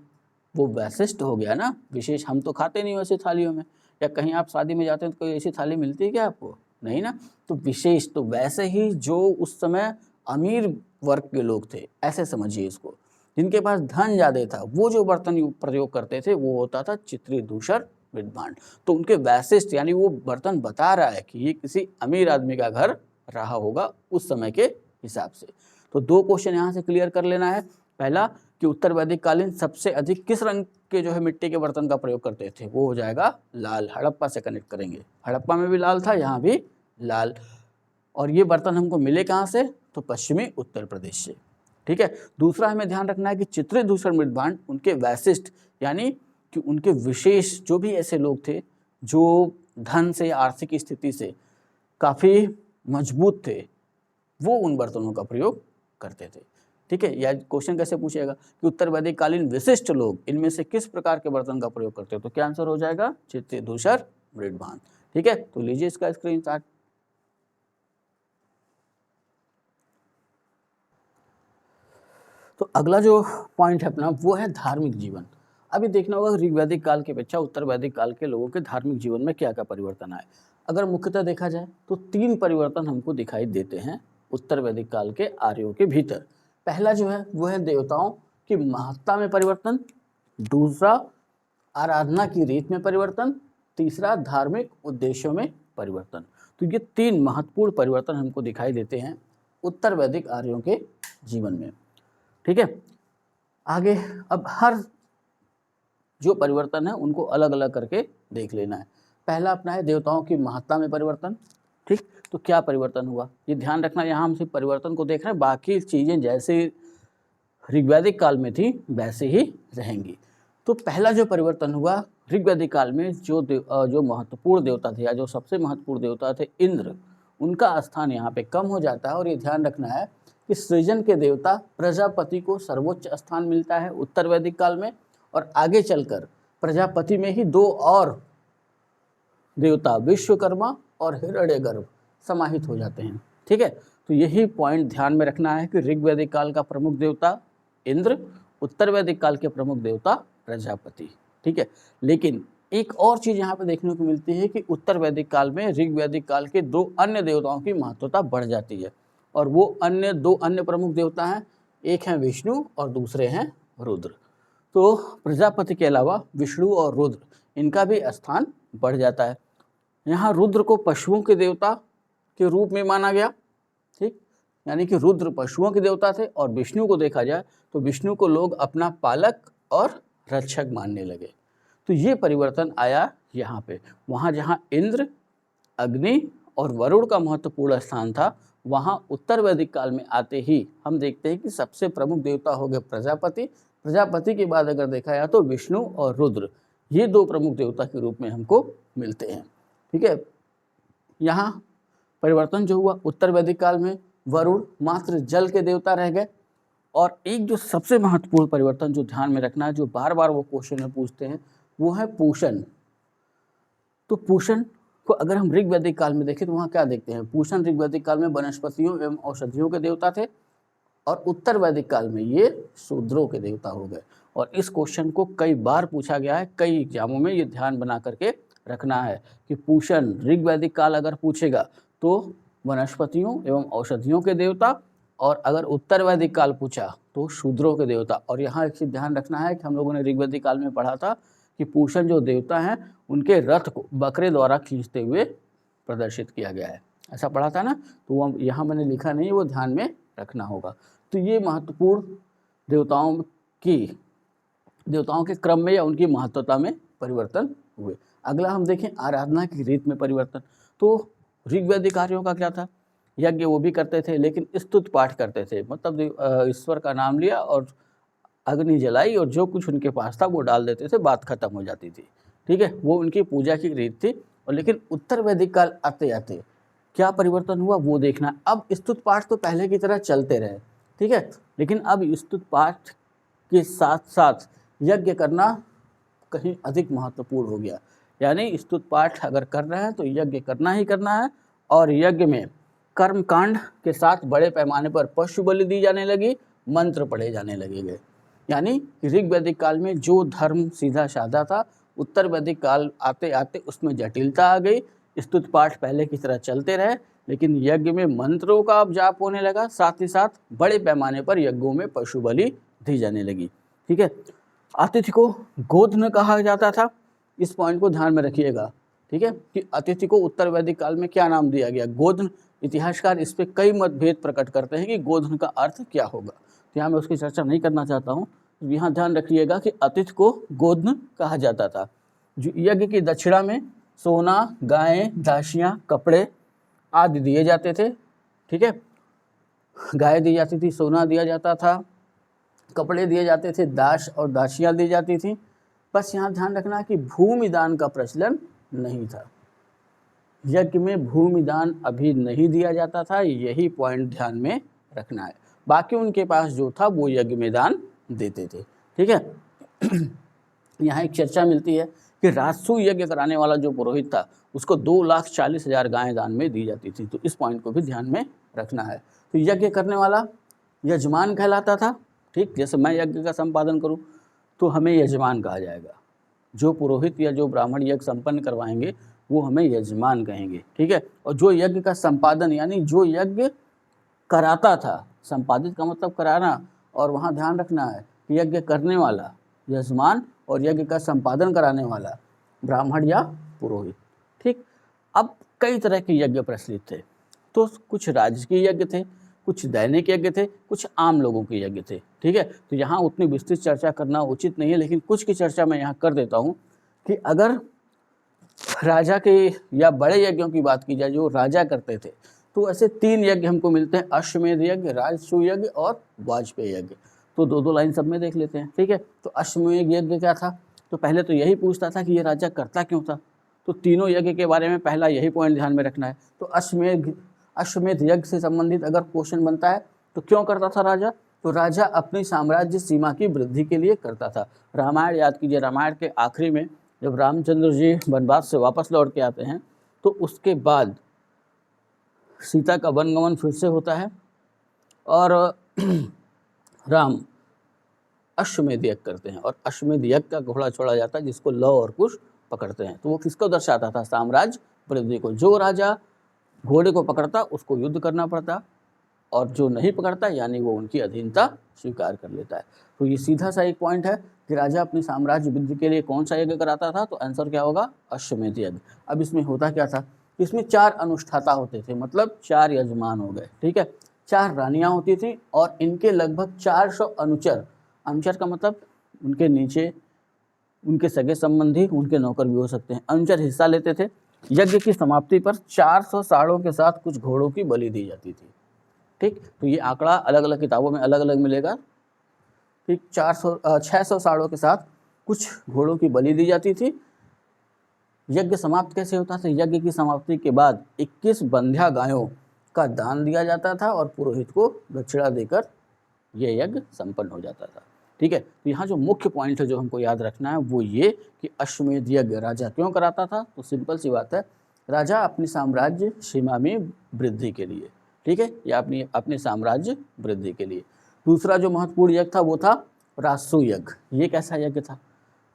[SPEAKER 1] वो वैशिष्ट हो गया ना, विशेष। हम तो खाते नहीं वैसे थालियों में, या कहीं आप शादी में जाते हैं तो कोई ऐसी थाली मिलती है क्या आपको, नहीं ना। तो विशेष, तो वैसे ही जो उस समय अमीर वर्ग के लोग थे, ऐसे समझिए इसको, जिनके पास धन ज़्यादा था, वो जो बर्तन प्रयोग करते थे वो होता था चित्री धूसर मृदभांड। तो उनके वैशिष्ट, यानी वो बर्तन बता रहा है कि ये किसी अमीर आदमी का घर रहा होगा उस समय के हिसाब से। तो 2 क्वेश्चन यहाँ से क्लियर कर लेना है। पहला कि उत्तर वैदिक कालीन सबसे अधिक किस रंग के जो है मिट्टी के बर्तन का प्रयोग करते थे, वो हो जाएगा लाल। हड़प्पा से कनेक्ट करेंगे, हड़प्पा में भी लाल था, यहाँ भी लाल। और ये बर्तन हमको मिले कहाँ से, तो पश्चिमी उत्तर प्रदेश से। ठीक है। दूसरा हमें ध्यान रखना है कि चित्रित धूसर मृदभांड उनके वैशिष्ट, यानी कि उनके विशेष, जो भी ऐसे लोग थे जो धन से, आर्थिक स्थिति से काफ़ी मजबूत थे, वो उन बर्तनों का प्रयोग करते थे। ठीक है। या क्वेश्चन कैसे पूछेगा कि उत्तर वैदिक कालीन विशिष्ट लोग इनमें से किस प्रकार के बर्तन का प्रयोग करते हैं, तो क्या आंसर हो जाएगा, चित्रित धूसर मृदभांड। ठीक है। तो लीजिए इसका स्क्रीनशॉट। तो अगला जो पॉइंट है अपना, वो है धार्मिक जीवन। अभी देखना होगा ऋग्वैदिक काल की अपेक्षा उत्तर वैदिक काल के लोगों के धार्मिक जीवन में क्या क्या परिवर्तन आए। अगर मुख्यतः देखा जाए तो 3 परिवर्तन हमको दिखाई देते हैं उत्तर वैदिक काल के आर्यों के भीतर। पहला जो है वो है देवताओं की महत्ता में परिवर्तन, दूसरा आराधना की रीत में परिवर्तन, तीसरा धार्मिक उद्देश्यों में परिवर्तन। तो ये 3 महत्वपूर्ण परिवर्तन हमको दिखाई देते हैं उत्तर वैदिक आर्यों के जीवन में। ठीक है। आगे अब हर जो परिवर्तन है उनको अलग अलग करके देख लेना है। पहला अपना है देवताओं की महत्ता में परिवर्तन। ठीक, तो क्या परिवर्तन हुआ, ये ध्यान रखना। यहाँ हम सिर्फ परिवर्तन को देख रहे हैं, बाकी चीज़ें जैसे ऋग्वैदिक काल में थी वैसे ही रहेंगी। तो पहला जो परिवर्तन हुआ ऋग्वैदिक काल में, जो महत्वपूर्ण देवता थे, या जो सबसे महत्वपूर्ण देवता थे इंद्र, उनका स्थान यहाँ पे कम हो जाता है। और ये ध्यान रखना है कि सृजन के देवता प्रजापति को सर्वोच्च स्थान मिलता है उत्तर वैदिक काल में, और आगे चलकर प्रजापति में ही 2 और देवता विश्वकर्मा और हिरण्यगर्भ समाहित हो जाते हैं। ठीक है। तो यही पॉइंट ध्यान में रखना है कि ऋग्वैदिक काल का प्रमुख देवता इंद्र, उत्तर वैदिक काल के प्रमुख देवता प्रजापति। ठीक है। लेकिन एक और चीज यहाँ पे देखने को मिलती है कि उत्तर वैदिक काल में ऋग्वैदिक काल के 2 अन्य देवताओं की महत्वता बढ़ जाती है, और वो 2 अन्य प्रमुख देवता हैं, एक हैं विष्णु और दूसरे हैं रुद्र। तो प्रजापति के अलावा विष्णु और रुद्र, इनका भी स्थान बढ़ जाता है। यहाँ रुद्र को पशुओं के देवता के रूप में माना गया। ठीक, यानी कि रुद्र पशुओं के देवता थे, और विष्णु को देखा जाए तो विष्णु को लोग अपना पालक और रक्षक मानने लगे। तो ये परिवर्तन आया यहाँ पे। वहाँ जहाँ इंद्र, अग्नि और वरुण का महत्वपूर्ण स्थान था, वहाँ उत्तर वैदिक काल में आते ही हम देखते हैं कि सबसे प्रमुख देवता हो गए प्रजापति। प्रजापति के बाद अगर देखा जाए तो विष्णु और रुद्र, ये 2 प्रमुख देवता के रूप में हमको मिलते हैं। ठीक है। यहाँ परिवर्तन जो हुआ उत्तर वैदिक काल में, वरुण मात्र जल के देवता रह गए। और एक जो सबसे महत्वपूर्ण परिवर्तन जो ध्यान में रखना है, जो बार बार वो क्वेश्चन में पूछते हैं, वो है पूषण। तो पूषण को अगर हम ऋग्वैदिक काल में देखें तो वहाँ क्या देखते हैं, पूषण ऋग्वैदिक काल में वनस्पतियों एवं औषधियों के देवता थे, और उत्तर वैदिक काल में ये शूद्रों के देवता हो गए। और इस क्वेश्चन को कई बार पूछा गया है, कई एग्जामों में ये ध्यान बना करके रखना है कि पूषण ऋग्वैदिक काल अगर पूछेगा तो वनस्पतियों एवं औषधियों के देवता, और अगर उत्तर वैदिक काल पूछा तो शूद्रों के देवता। और यहाँ एक चीज ध्यान रखना है कि हम लोगों ने ऋग्वैदिक काल में पढ़ा था कि पूषण जो देवता हैं उनके रथ को बकरे द्वारा खींचते हुए प्रदर्शित किया गया है, ऐसा पढ़ा था ना। तो वो यहाँ मैंने लिखा नहीं, वो ध्यान में रखना होगा। तो ये महत्वपूर्ण देवताओं के क्रम में या उनकी महत्वता में परिवर्तन हुए। अगला हम देखें आराधना की रीत में परिवर्तन। तो ऋग्वैदिक आर्यों का क्या था, यज्ञ वो भी करते थे, लेकिन स्तुत पाठ करते थे, मतलब ईश्वर का नाम लिया और अग्नि जलाई और जो कुछ उनके पास था वो डाल देते थे, बात खत्म हो जाती थी। ठीक है, वो उनकी पूजा की रीत थी। और लेकिन उत्तर वैदिक काल आते आते क्या परिवर्तन हुआ वो देखना। अब स्तुत पाठ तो पहले की तरह चलते रहे, ठीक है, लेकिन अब स्तुत पाठ के साथ साथ यज्ञ करना कहीं अधिक महत्वपूर्ण हो गया। यानी स्तुत पाठ अगर कर रहे हैं तो यज्ञ करना ही करना है, और यज्ञ में कर्मकांड के साथ बड़े पैमाने पर पशु बलि दी जाने लगी, मंत्र पढ़े जाने लगेंगे। यानी ऋग वैदिक काल में जो धर्म सीधा साधा था, उत्तर वैदिक काल आते आते उसमें जटिलता आ गई। स्तुति पाठ पहले की तरह चलते रहे, लेकिन यज्ञ में मंत्रों का अब जाप होने लगा, साथ ही साथ बड़े पैमाने पर यज्ञों में पशु बलि दी जाने लगी। ठीक है, अतिथि को गोधन कहा जाता था, इस पॉइंट को ध्यान में रखिएगा। ठीक है, कि अतिथि को उत्तर वैदिक काल में क्या नाम दिया गया, गोधन। इतिहासकार इस पर कई मतभेद प्रकट करते हैं कि गोधन का अर्थ क्या होगा, तो यहाँ मैं उसकी चर्चा नहीं करना चाहता हूँ। यहाँ ध्यान रखिएगा कि अतिथि को गोधन कहा जाता था। जो यज्ञ की दक्षिणा में सोना, गायें, दासियाँ, कपड़े आदि दिए जाते थे। ठीक है, गाय दी जाती थी, सोना दिया जाता था, कपड़े दिए जाते थे, दास और दासियाँ दी जाती थी। बस यहाँ ध्यान रखना कि भूमि दान का प्रचलन नहीं था। यज्ञ में भूमि दान अभी नहीं दिया जाता था, यही पॉइंट ध्यान में रखना है। बाकी उनके पास जो था वो यज्ञ में दान देते थे। ठीक है, यहाँ एक चर्चा मिलती है कि राजसू यज्ञ कराने वाला जो पुरोहित था उसको 2,40,000 गायें दान में दी जाती थी, तो इस पॉइंट को भी ध्यान में रखना है। तो यज्ञ करने वाला यजमान कहलाता था। ठीक, जैसे मैं यज्ञ का संपादन करूं तो हमें यजमान कहा जाएगा, जो पुरोहित या जो ब्राह्मण यज्ञ संपन्न करवाएंगे वो हमें यजमान कहेंगे। ठीक है, और जो यज्ञ का संपादन यानी जो यज्ञ कराता था, संपादित का मतलब कराना, और वहाँ ध्यान रखना है कि यज्ञ करने वाला यजमान और यज्ञ का संपादन कराने वाला ब्राह्मण या पुरोहित। ठीक, अब कई तरह के यज्ञ प्रचलित थे, तो कुछ राजकीय यज्ञ थे, कुछ दैनिक यज्ञ थे, कुछ आम लोगों के यज्ञ थे। ठीक है, तो यहाँ उतनी विस्तृत चर्चा करना उचित नहीं है, लेकिन कुछ की चर्चा मैं यहाँ कर देता हूँ कि अगर राजा के या बड़े यज्ञों की बात की जाए जो राजा करते थे, तो ऐसे 3 यज्ञ हमको मिलते हैं, अश्वमेध यज्ञ, राजसूय यज्ञ और वाजपेयी यज्ञ। तो 2-2 लाइन सब में देख लेते हैं। ठीक है, तो अश्वमेध यज्ञ क्या था, तो पहले तो यही पूछता था कि ये राजा करता क्यों था, तो तीनों यज्ञ के बारे में पहला यही पॉइंट ध्यान में रखना है। तो अश्वमेध यज्ञ से संबंधित अगर क्वेश्चन बनता है तो क्यों करता था राजा, तो राजा अपनी साम्राज्य सीमा की वृद्धि के लिए करता था। रामायण याद कीजिए, रामायण के आखिरी में जब रामचंद्र जी वनवास से वापस लौट के आते हैं तो उसके बाद सीता का वनगमन फिर से होता है और राम अश्वमेध यज्ञ करते हैं, और अश्वमेध यज्ञ का घोड़ा छोड़ा जाता है जिसको लव और कुश पकड़ते हैं। तो वो किसको दर्शाता था, साम्राज्य वृद्धि को। जो राजा घोड़े को पकड़ता उसको युद्ध करना पड़ता, और जो नहीं पकड़ता यानी वो उनकी अधीनता स्वीकार कर लेता है। तो ये सीधा सा एक पॉइंट है कि राजा अपनी साम्राज्य वृद्धि के लिए कौन सा यज्ञ कराता था, तो आंसर क्या होगा, अश्वमेध यज्ञ। अब इसमें होता क्या था, इसमें 4 अनुष्ठाता होते थे, मतलब 4 यजमान हो गए। ठीक है, 4 रानियां होती थी और इनके लगभग 400 अनुचर, अनुचर का मतलब उनके नीचे उनके सगे संबंधी, उनके नौकर भी हो सकते हैं, अनुचर हिस्सा लेते थे। यज्ञ की समाप्ति पर 400 साड़ों के साथ कुछ घोड़ों की बलि दी जाती थी। ठीक, तो ये आंकड़ा अलग अलग किताबों में अलग अलग मिलेगा। ठीक, 600 साड़ों के साथ कुछ घोड़ों की बलि दी जाती थी। यज्ञ समाप्त कैसे होता था, यज्ञ की समाप्ति के बाद 21 बंध्या गायों का दान दिया जाता था और पुरोहित को दक्षिणा देकर यह यज्ञ संपन्न हो जाता था। ठीक है, तो यहाँ जो मुख्य पॉइंट है जो हमको याद रखना है वो ये कि अश्वमेध यज्ञ राजा क्यों कराता था, तो सिंपल सी बात है, राजा अपनी साम्राज्य सीमा में वृद्धि के लिए। ठीक है, या अपने साम्राज्य वृद्धि के लिए। दूसरा जो महत्वपूर्ण यज्ञ था वो था राजसूय यज्ञ। ये कैसा यज्ञ था,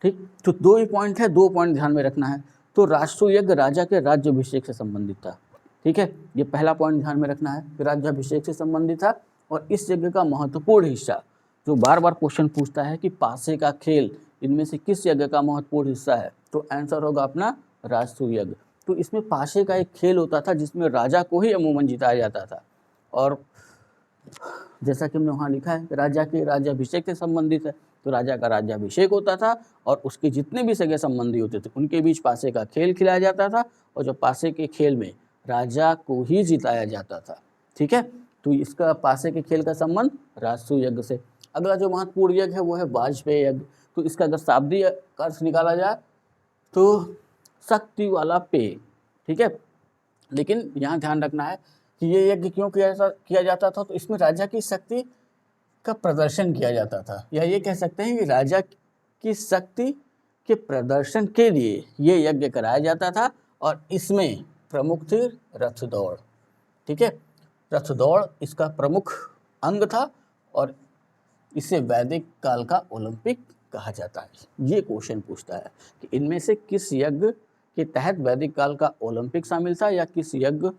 [SPEAKER 1] ठीक, तो 2 ही पॉइंट है, 2 पॉइंट ध्यान में रखना है। तो राजसूय यज्ञ राजा के राज्याभिषेक से संबंधित था। ठीक है, ये पहला पॉइंट ध्यान में रखना है कि राज्याभिषेक से संबंधित था। और इस यज्ञ का महत्वपूर्ण हिस्सा जो बार बार क्वेश्चन पूछता है कि पासे का खेल इनमें से किस यज्ञ का महत्वपूर्ण हिस्सा है, तो आंसर होगा अपना राजसूय यज्ञ। तो इसमें पासे का एक खेल होता था जिसमें राजा को ही अमूमन जिताया जाता था, और जैसा कि हमने वहाँ लिखा है राजा के राज्याभिषेक से संबंधित है, तो राजा का राज्याभिषेक होता था और उसके जितने भी सगे संबंधी होते थे उनके बीच पासे का खेल खिलाया जाता था, और जो पासे के खेल में राजा को ही जिताया जाता था। ठीक है, तो इसका पासे के खेल का संबंध राजसूय यज्ञ से। अगला जो महत्वपूर्ण यज्ञ है वो है वाजपेयी यज्ञ। तो इसका अगर शाब्दिक अर्थ निकाला जाए तो शक्ति वाला पेय। ठीक है, लेकिन यहाँ ध्यान रखना है कि ये यज्ञ क्यों किया जाता था, तो इसमें राजा की शक्ति का प्रदर्शन किया जाता था, या ये कह सकते हैं कि राजा की शक्ति के प्रदर्शन के लिए ये यज्ञ कराया जाता था। और इसमें प्रमुख थी रथ दौड़। ठीक है, रथ दौड़ इसका प्रमुख अंग था, और इसे वैदिक काल का ओलंपिक कहा जाता है। ये क्वेश्चन पूछता है कि इनमें से किस यज्ञ के तहत वैदिक काल का ओलंपिक शामिल था या किस यज्ञ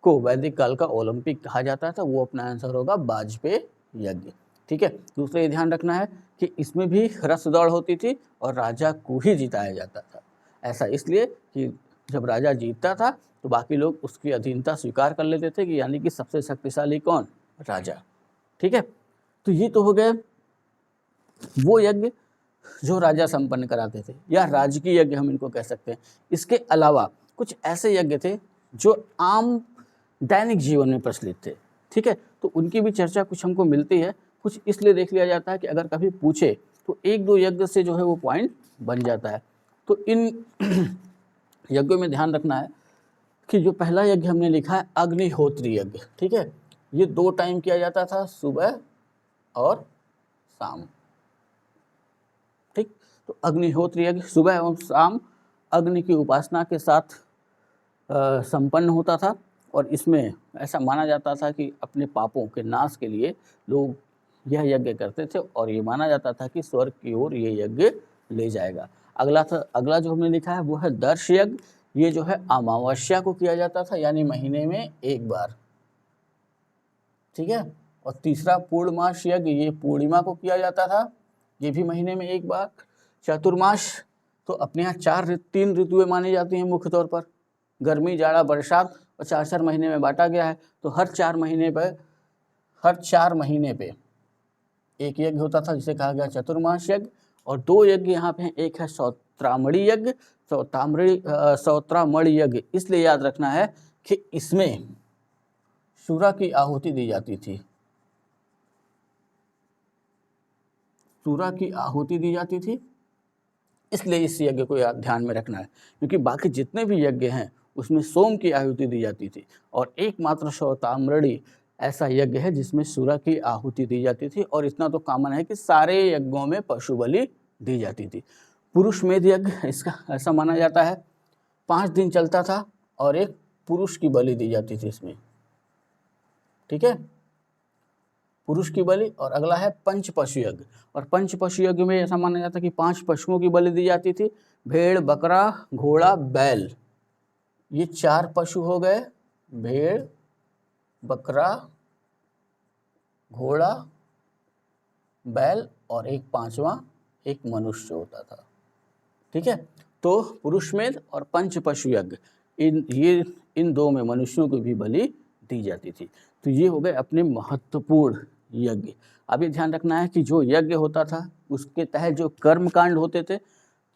[SPEAKER 1] को वैदिक काल का ओलंपिक कहा जाता था। वो अपना आंसर होगा वाजपेय यज्ञ। ठीक है। दूसरा ये ध्यान रखना है कि इसमें भी रथ दौड़ होती थी और राजा को ही जिताया जाता था। ऐसा इसलिए कि जब राजा जीतता था तो बाकी लोग उसकी अधीनता स्वीकार कर लेते थे कि यानी कि सबसे शक्तिशाली कौन, राजा। ठीक है। तो ये तो हो गए वो यज्ञ जो राजा संपन्न कराते थे या राजकीय यज्ञ हम इनको कह सकते हैं। इसके अलावा कुछ ऐसे यज्ञ थे जो आम दैनिक जीवन में प्रचलित थे। ठीक है। तो उनकी भी चर्चा कुछ हमको मिलती है, कुछ इसलिए देख लिया जाता है कि अगर कभी पूछे तो एक दो यज्ञ से जो है वो पॉइंट बन जाता है। तो इन यज्ञों में ध्यान रखना है कि जो पहला यज्ञ हमने लिखा है अग्निहोत्री यज्ञ। ठीक है। ये 2 टाइम किया जाता था, सुबह और शाम। ठीक। तो अग्निहोत्री यज्ञ सुबह एवं शाम अग्नि की उपासना के साथ संपन्न होता था और इसमें ऐसा माना जाता था कि अपने पापों के नाश के लिए लोग यह यज्ञ करते थे और ये माना जाता था कि स्वर्ग की ओर ये यज्ञ ले जाएगा। अगला जो हमने लिखा है वो है दर्श यज्ञ। ये जो है अमावस्या को किया जाता था, यानी महीने में एक बार। ठीक है। और तीसरा पूर्णमास यज्ञ, ये पूर्णिमा को किया जाता था, ये भी महीने में एक बार। चतुर्मास तो अपने यहाँ 3 ऋतुएं मानी जाती हैं मुख्य तौर पर, गर्मी, जाड़ा, बरसात, और 4 महीने में बांटा गया है। तो हर 4 महीने पे एक यज्ञ होता था जिसे कहा गया चतुर्मास यज्ञ। और 2 यज्ञ यहाँ पे हैं, एक है सौत्रामणी यज्ञ। सौत्रामणी यज्ञ इसलिए याद रखना है कि इसमें सूरा की आहुति दी जाती थी। सूरा की आहुति दी जाती थी, इसलिए इस यज्ञ को याद ध्यान में रखना है, क्योंकि बाकी जितने भी यज्ञ हैं उसमें सोम की आहुति दी जाती थी और एकमात्र सौत्रामणी ऐसा यज्ञ है जिसमें सूरा की आहुति दी जाती थी। और इतना तो कॉमन है कि सारे यज्ञों में पशु बलि दी जाती थी। पुरुष मेध यज्ञ इसका ऐसा माना जाता है 5 दिन चलता था और एक पुरुष की बलि दी जाती थी इसमें। ठीक है, पुरुष की बलि। और अगला है पंच पशु यज्ञ। और पंच पशु यज्ञ में ऐसा माना जाता है कि 5 पशुओं की बलि दी जाती थी, भेड़, बकरा, घोड़ा, बैल। ये 4 पशु हो गए, भेड़, बकरा, घोड़ा, बैल, और एक 5वां एक मनुष्य होता था। ठीक है। तो पुरुष मेध और पंच पशु यज्ञ इन 2 में मनुष्यों को भी बलि दी जाती थी। तो ये हो गए अपने महत्वपूर्ण यज्ञ। अब ये ध्यान रखना है कि जो यज्ञ होता था उसके तहत जो कर्म कांड होते थे,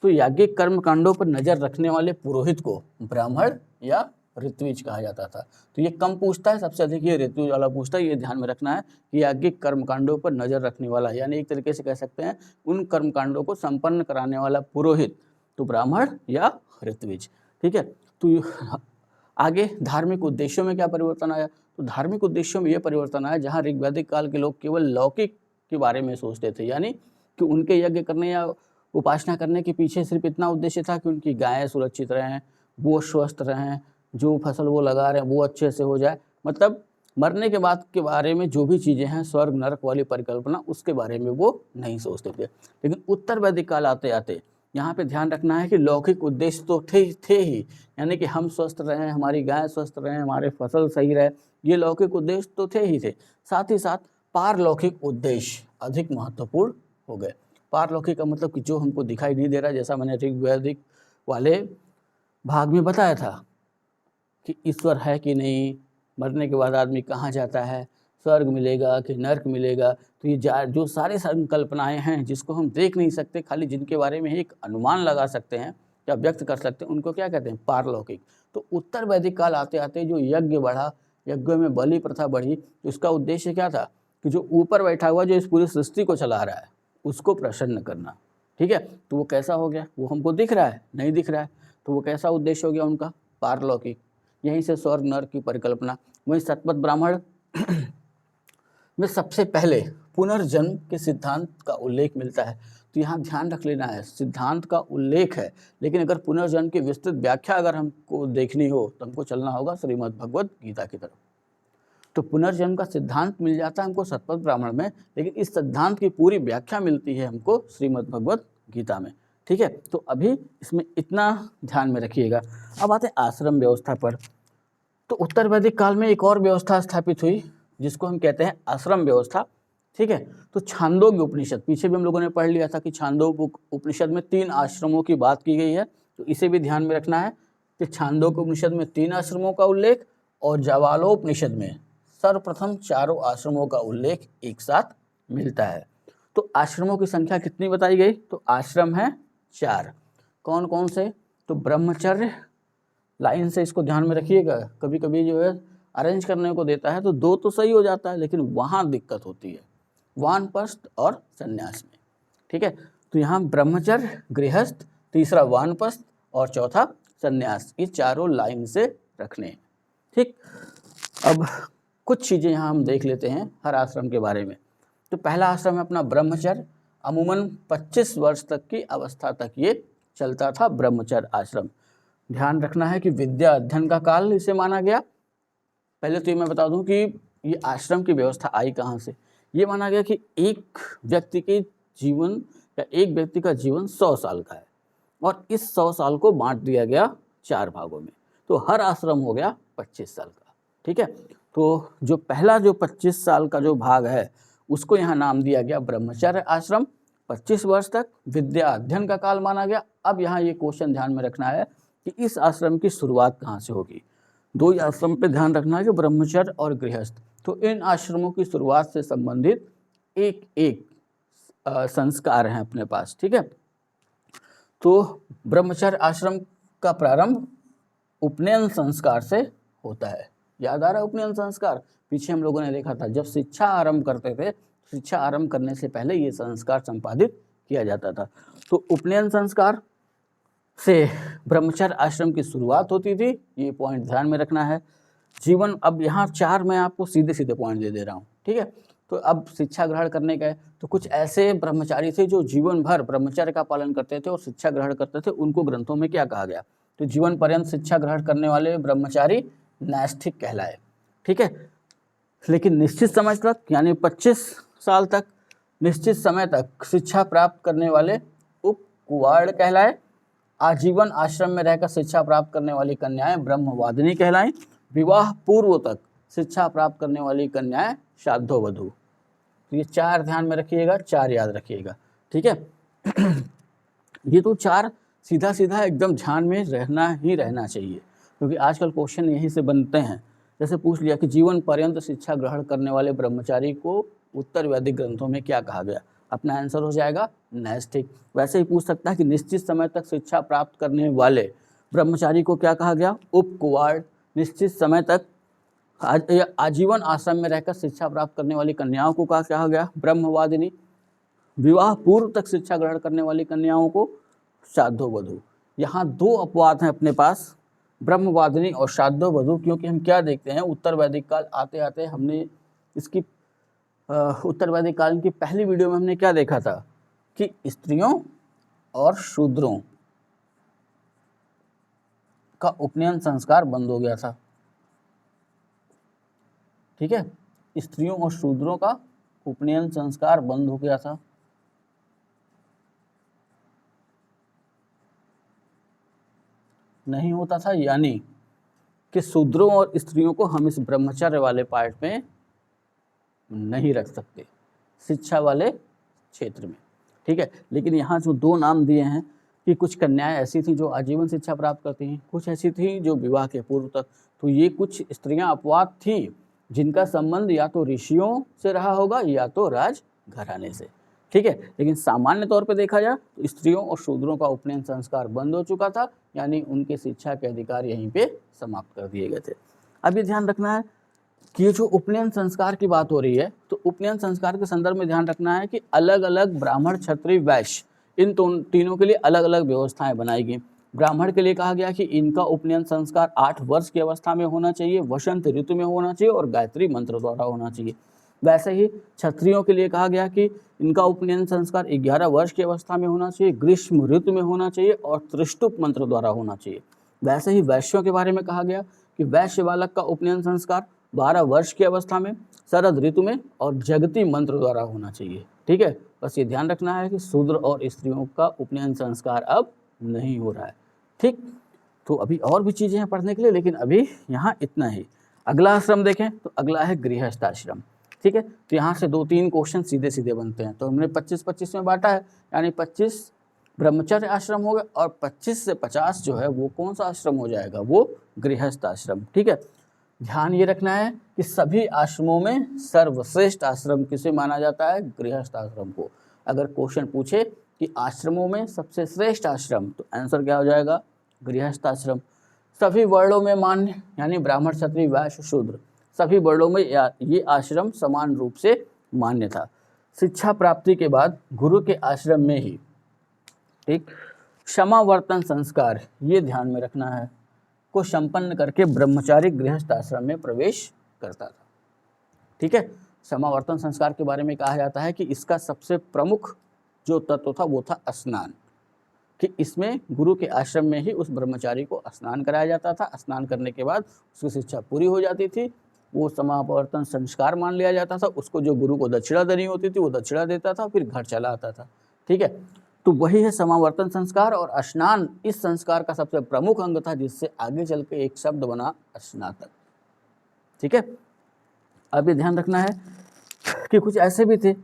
[SPEAKER 1] तो याज्ञिक कर्म कांडों पर नजर रखने वाले पुरोहित को ब्राह्मण या ऋत्विज कहा जाता था। तो ये कम पूछता है, सबसे अधिक ये ऋत्विज वाला पूछता है। ये ध्यान में रखना है कि याज्ञिक कर्म कांडों पर नजर रखने वाला, यानी एक तरीके से कह सकते हैं उन कर्म कांडों को संपन्न कराने वाला पुरोहित तो ब्राह्मण या ऋत्विज। ठीक है। तो आगे धार्मिक उद्देश्यों में क्या परिवर्तन आया, तो धार्मिक उद्देश्यों में यह परिवर्तन आया जहाँ ऋग्वैदिक काल के लोग केवल लौकिक के बारे में सोचते थे, यानी कि उनके यज्ञ करने या उपासना करने के पीछे सिर्फ इतना उद्देश्य था कि उनकी गायें सुरक्षित रहें, वो स्वस्थ रहें, जो फसल वो लगा रहे हैं वो अच्छे से हो जाए। मतलब मरने के बाद के बारे में जो भी चीज़ें हैं, स्वर्ग नरक वाली परिकल्पना, उसके बारे में वो नहीं सोचते थे। लेकिन उत्तर वैदिक काल आते आते यहाँ पे ध्यान रखना है कि लौकिक उद्देश्य तो थे ही, यानी कि हम स्वस्थ रहें, हमारी गाय स्वस्थ रहें, हमारे फसल सही रहे, ये लौकिक उद्देश्य तो थे ही थे। साथ ही साथ पारलौकिक उद्देश्य अधिक महत्वपूर्ण हो गए। पारलौकिक का मतलब कि जो हमको दिखाई नहीं दे रहा, जैसा मैंने ऋग्वैदिक वाले भाग में बताया था कि ईश्वर है कि नहीं, मरने के बाद आदमी कहाँ जाता है, स्वर्ग मिलेगा कि नर्क मिलेगा। तो ये जो सारे संकल्पनाएं हैं जिसको हम देख नहीं सकते, खाली जिनके बारे में एक अनुमान लगा सकते हैं या व्यक्त कर सकते हैं, उनको क्या कहते हैं, पारलौकिक। तो उत्तर वैदिक काल आते आते जो यज्ञ बढ़ा, यज्ञों में बलि प्रथा बढ़ी, उसका उद्देश्य क्या था कि जो ऊपर बैठा हुआ, जो इस पूरी सृष्टि को चला रहा है, उसको प्रसन्न करना। ठीक है। तो वो कैसा हो गया, वो हमको दिख रहा है, नहीं दिख रहा है, तो वो कैसा उद्देश्य हो गया उनका, पारलौकिक। यहीं से स्वर्ग नरक की परिकल्पना। वहीं शतपथ ब्राह्मण में सबसे पहले पुनर्जन्म के सिद्धांत का उल्लेख मिलता है। तो यहाँ ध्यान रख लेना है, सिद्धांत का उल्लेख है, लेकिन अगर पुनर्जन्म की विस्तृत व्याख्या अगर हमको देखनी हो तो हमको चलना होगा श्रीमद् भगवद गीता की तरफ। तो पुनर्जन्म का सिद्धांत मिल जाता है हमको शतपथ ब्राह्मण में, लेकिन इस सिद्धांत की पूरी व्याख्या मिलती है हमको श्रीमद् भगवत गीता में। ठीक है, तो अभी इसमें इतना ध्यान में रखिएगा। अब आते हैं आश्रम व्यवस्था पर। तो उत्तर वैदिक काल में एक और व्यवस्था स्थापित हुई जिसको हम कहते हैं आश्रम व्यवस्था। ठीक है, तो छांदोग्य उपनिषद, पीछे भी हम लोगों ने पढ़ लिया था कि छांदोग्य उपनिषद में 3 आश्रमों की बात की गई है, तो इसे भी ध्यान में रखना है कि छांदोग्य उपनिषद में 3 आश्रमों का उल्लेख और जावालोपनिषद में सर्वप्रथम 4 आश्रमों का उल्लेख एक साथ मिलता है। तो आश्रमों की संख्या कितनी बताई गई? तो आश्रम है 4। कौन कौन से? तो ब्रह्मचर्य, लाइन से इसको ध्यान में रखिएगा, कभी कभी जो है अरेंज करने को देता है तो 2 तो सही हो जाता है, लेकिन वहाँ दिक्कत होती है वानप्रस्थ और संन्यास में। ठीक है, तो यहाँ ब्रह्मचर्य, गृहस्थ, तीसरा वानप्रस्थ और चौथा संन्यास, ये चारों लाइन से रखने हैं। ठीक, अब कुछ चीज़ें यहाँ हम देख लेते हैं हर आश्रम के बारे में। तो पहला आश्रम है अपना ब्रह्मचर्य, अमूमन 25 वर्ष तक की अवस्था तक ये चलता था ब्रह्मचर्य आश्रम। ध्यान रखना है कि विद्या अध्ययन का काल इसे माना गया। पहले तो ये मैं बता दूं कि ये आश्रम की व्यवस्था आई कहाँ से। ये माना गया कि एक व्यक्ति के जीवन या एक व्यक्ति का जीवन 100 साल का है और इस 100 साल को बांट दिया गया 4 भागों में, तो हर आश्रम हो गया 25 साल का। ठीक है, तो जो पहला जो 25 साल का जो भाग है उसको यहाँ नाम दिया गया ब्रह्मचर्य आश्रम। 25 वर्ष तक विद्या अध्ययन का काल माना गया। अब यहाँ ये क्वेश्चन ध्यान में रखना है कि इस आश्रम की शुरुआत कहाँ से होगी। 2 ही आश्रम पे ध्यान रखना है कि ब्रह्मचर्य और गृहस्थ। तो इन आश्रमों की शुरुआत से संबंधित एक एक संस्कार हैं अपने पास। ठीक है, तो ब्रह्मचर्य आश्रम का प्रारंभ उपनयन संस्कार से होता है। याद आ रहा है उपनयन संस्कार? पीछे हम लोगों ने देखा था जब शिक्षा आरंभ करते थे, शिक्षा आरंभ करने से पहले ये संस्कार संपादित किया जाता था। तो उपनयन संस्कार से ब्रह्मचर्य आश्रम की शुरुआत होती थी, ये पॉइंट ध्यान में रखना है। जीवन, अब यहाँ 4 मैं आपको सीधे सीधे पॉइंट दे रहा हूँ। ठीक है, तो अब शिक्षा ग्रहण करने का तो कुछ ऐसे ब्रह्मचारी थे जो जीवन भर ब्रह्मचर्य का पालन करते थे और शिक्षा ग्रहण करते थे, उनको ग्रंथों में क्या कहा गया? तो जीवन पर्यंत शिक्षा ग्रहण करने वाले ब्रह्मचारी नैष्ठिक कहलाए। ठीक है, लेकिन निश्चित समय तक यानी 25 साल तक निश्चित समय तक शिक्षा प्राप्त करने वाले उपकुवाड़ कहलाए। आजीवन आश्रम में रहकर शिक्षा प्राप्त करने वाली कन्याएं ब्रह्मवादिनी कहलाएं। विवाह पूर्व तक शिक्षा प्राप्त करने वाली कन्याएं शाद्धोवधू। तो ये 4 ध्यान में रखिएगा, 4 याद रखिएगा। ठीक है, ये तो 4 सीधा सीधा एकदम ध्यान में रहना चाहिए, क्योंकि आजकल क्वेश्चन यहीं से बनते हैं। जैसे पूछ लिया कि जीवन पर्यंत शिक्षा ग्रहण करने वाले ब्रह्मचारी को उत्तर वैदिक ग्रंथों में क्या कहा गया? अपना आंसर हो जाएगा नैष्ठिक। वैसे ही पूछ सकता है कि निश्चित समय तक शिक्षा प्राप्त करने वाले ब्रह्मचारी को क्या कहा गया? उपकुवाड़। निश्चित समय तक आजीवन आश्रम में रहकर शिक्षा प्राप्त करने वाली कन्याओं को क्या कहा गया? ब्रह्मवादिनी। विवाह पूर्व तक शिक्षा ग्रहण करने वाली कन्याओं को शाद्धोवधू। यहाँ 2 अपवाद हैं अपने पास, ब्रह्मवादिनी और शाद्धोवधू, क्योंकि हम क्या देखते हैं उत्तर वैदिक काल आते आते हमने इसकी उत्तर वैदिक काल की पहली वीडियो में हमने क्या देखा था कि स्त्रियों और शूद्रों का उपनयन संस्कार बंद हो गया था। ठीक है, स्त्रियों और शूद्रों का उपनयन संस्कार बंद हो गया था। नहीं होता था, यानी कि शूद्रों और स्त्रियों को हम इस ब्रह्मचर्य वाले पार्ट में नहीं रख सकते, शिक्षा वाले क्षेत्र में। ठीक है, लेकिन यहाँ जो 2 नाम दिए हैं कि कुछ कन्याएं ऐसी थी जो आजीवन शिक्षा प्राप्त करती हैं, कुछ ऐसी थी जो विवाह के पूर्व तक। तो ये कुछ स्त्रियां अपवाद थी जिनका संबंध या तो ऋषियों से रहा होगा या तो राज घराने से। ठीक है, लेकिन सामान्य तौर पे देखा जाए तो स्त्रियों और शूद्रों का उपनयन संस्कार बंद हो चुका था, यानी उनके शिक्षा के अधिकार यहीं पे समाप्त कर दिए गए थे। अब ये ध्यान रखना है कि ये जो उपनयन संस्कार की बात हो रही है, तो उपनयन संस्कार के संदर्भ में ध्यान रखना है कि अलग अलग ब्राह्मण, क्षत्रिय, वैश्य, इन तीनों के लिए अलग अलग व्यवस्थाएं बनाई गई। ब्राह्मण के लिए कहा गया कि इनका उपनयन संस्कार 8 वर्ष की अवस्था में होना चाहिए, वसंत ऋतु में होना चाहिए और गायत्री मंत्र द्वारा होना चाहिए। वैसे ही क्षत्रियों के लिए कहा गया कि इनका उपनयन संस्कार 11 वर्ष की अवस्था में होना चाहिए, ग्रीष्म ऋतु में होना चाहिए और त्रिष्टुप मंत्र द्वारा होना चाहिए। वैसे ही वैश्यों के बारे में कहा गया कि वैश्य बालक का उपनयन संस्कार 12 वर्ष की अवस्था में, शरद ऋतु में और जगती मंत्र द्वारा होना चाहिए। ठीक है, बस ये ध्यान रखना है कि शूद्र और स्त्रियों का उपनयन संस्कार अब नहीं हो रहा है। ठीक, तो अभी और भी चीज़ें हैं पढ़ने के लिए, लेकिन अभी यहाँ इतना ही। अगला आश्रम देखें तो अगला है गृहस्थ आश्रम। ठीक है, तो यहाँ से 2-3 क्वेश्चन सीधे सीधे बनते हैं। तो हमने 25-25 में बांटा है, यानी 25 ब्रह्मचर्य आश्रम हो गया और 25 से 50 जो है वो कौन सा आश्रम हो जाएगा, वो गृहस्थ आश्रम। ठीक है, ध्यान ये रखना है कि सभी आश्रमों में सर्वश्रेष्ठ आश्रम किसे माना जाता है, गृहस्थ आश्रम को। अगर क्वेश्चन पूछे कि आश्रमों में सबसे श्रेष्ठ आश्रम, तो आंसर क्या हो जाएगा, गृहस्थ आश्रम। सभी वर्णों में मान्य, यानी ब्राह्मण क्षत्रिय वैश्य शूद्र, सभी वर्णों में ये आश्रम समान रूप से मान्य था। शिक्षा प्राप्ति के बाद गुरु के आश्रम में ही, ठीक, समावर्तन संस्कार, ये ध्यान में रखना है, को संपन्न करके ब्रह्मचारी गृहस्थ आश्रम में प्रवेश करता था। ठीक है, समावर्तन संस्कार के बारे में कहा जाता है कि इसका सबसे प्रमुख जो तत्व था वो था स्नान, कि इसमें गुरु के आश्रम में ही उस ब्रह्मचारी को स्नान कराया जाता था। स्नान करने के बाद उसकी शिक्षा पूरी हो जाती थी, वो समावर्तन संस्कार मान लिया जाता था। उसको जो गुरु को दक्षिणा देनी होती थी वो दक्षिणा देता था, फिर घर चला आता था। ठीक है, तो वही है समावर्तन संस्कार, और स्नान इस संस्कार का सबसे प्रमुख अंग था, जिससे आगे चल के एक शब्द बना स्नातक। ठीक है, अब ये ध्यान रखना है कि कुछ ऐसे भी थे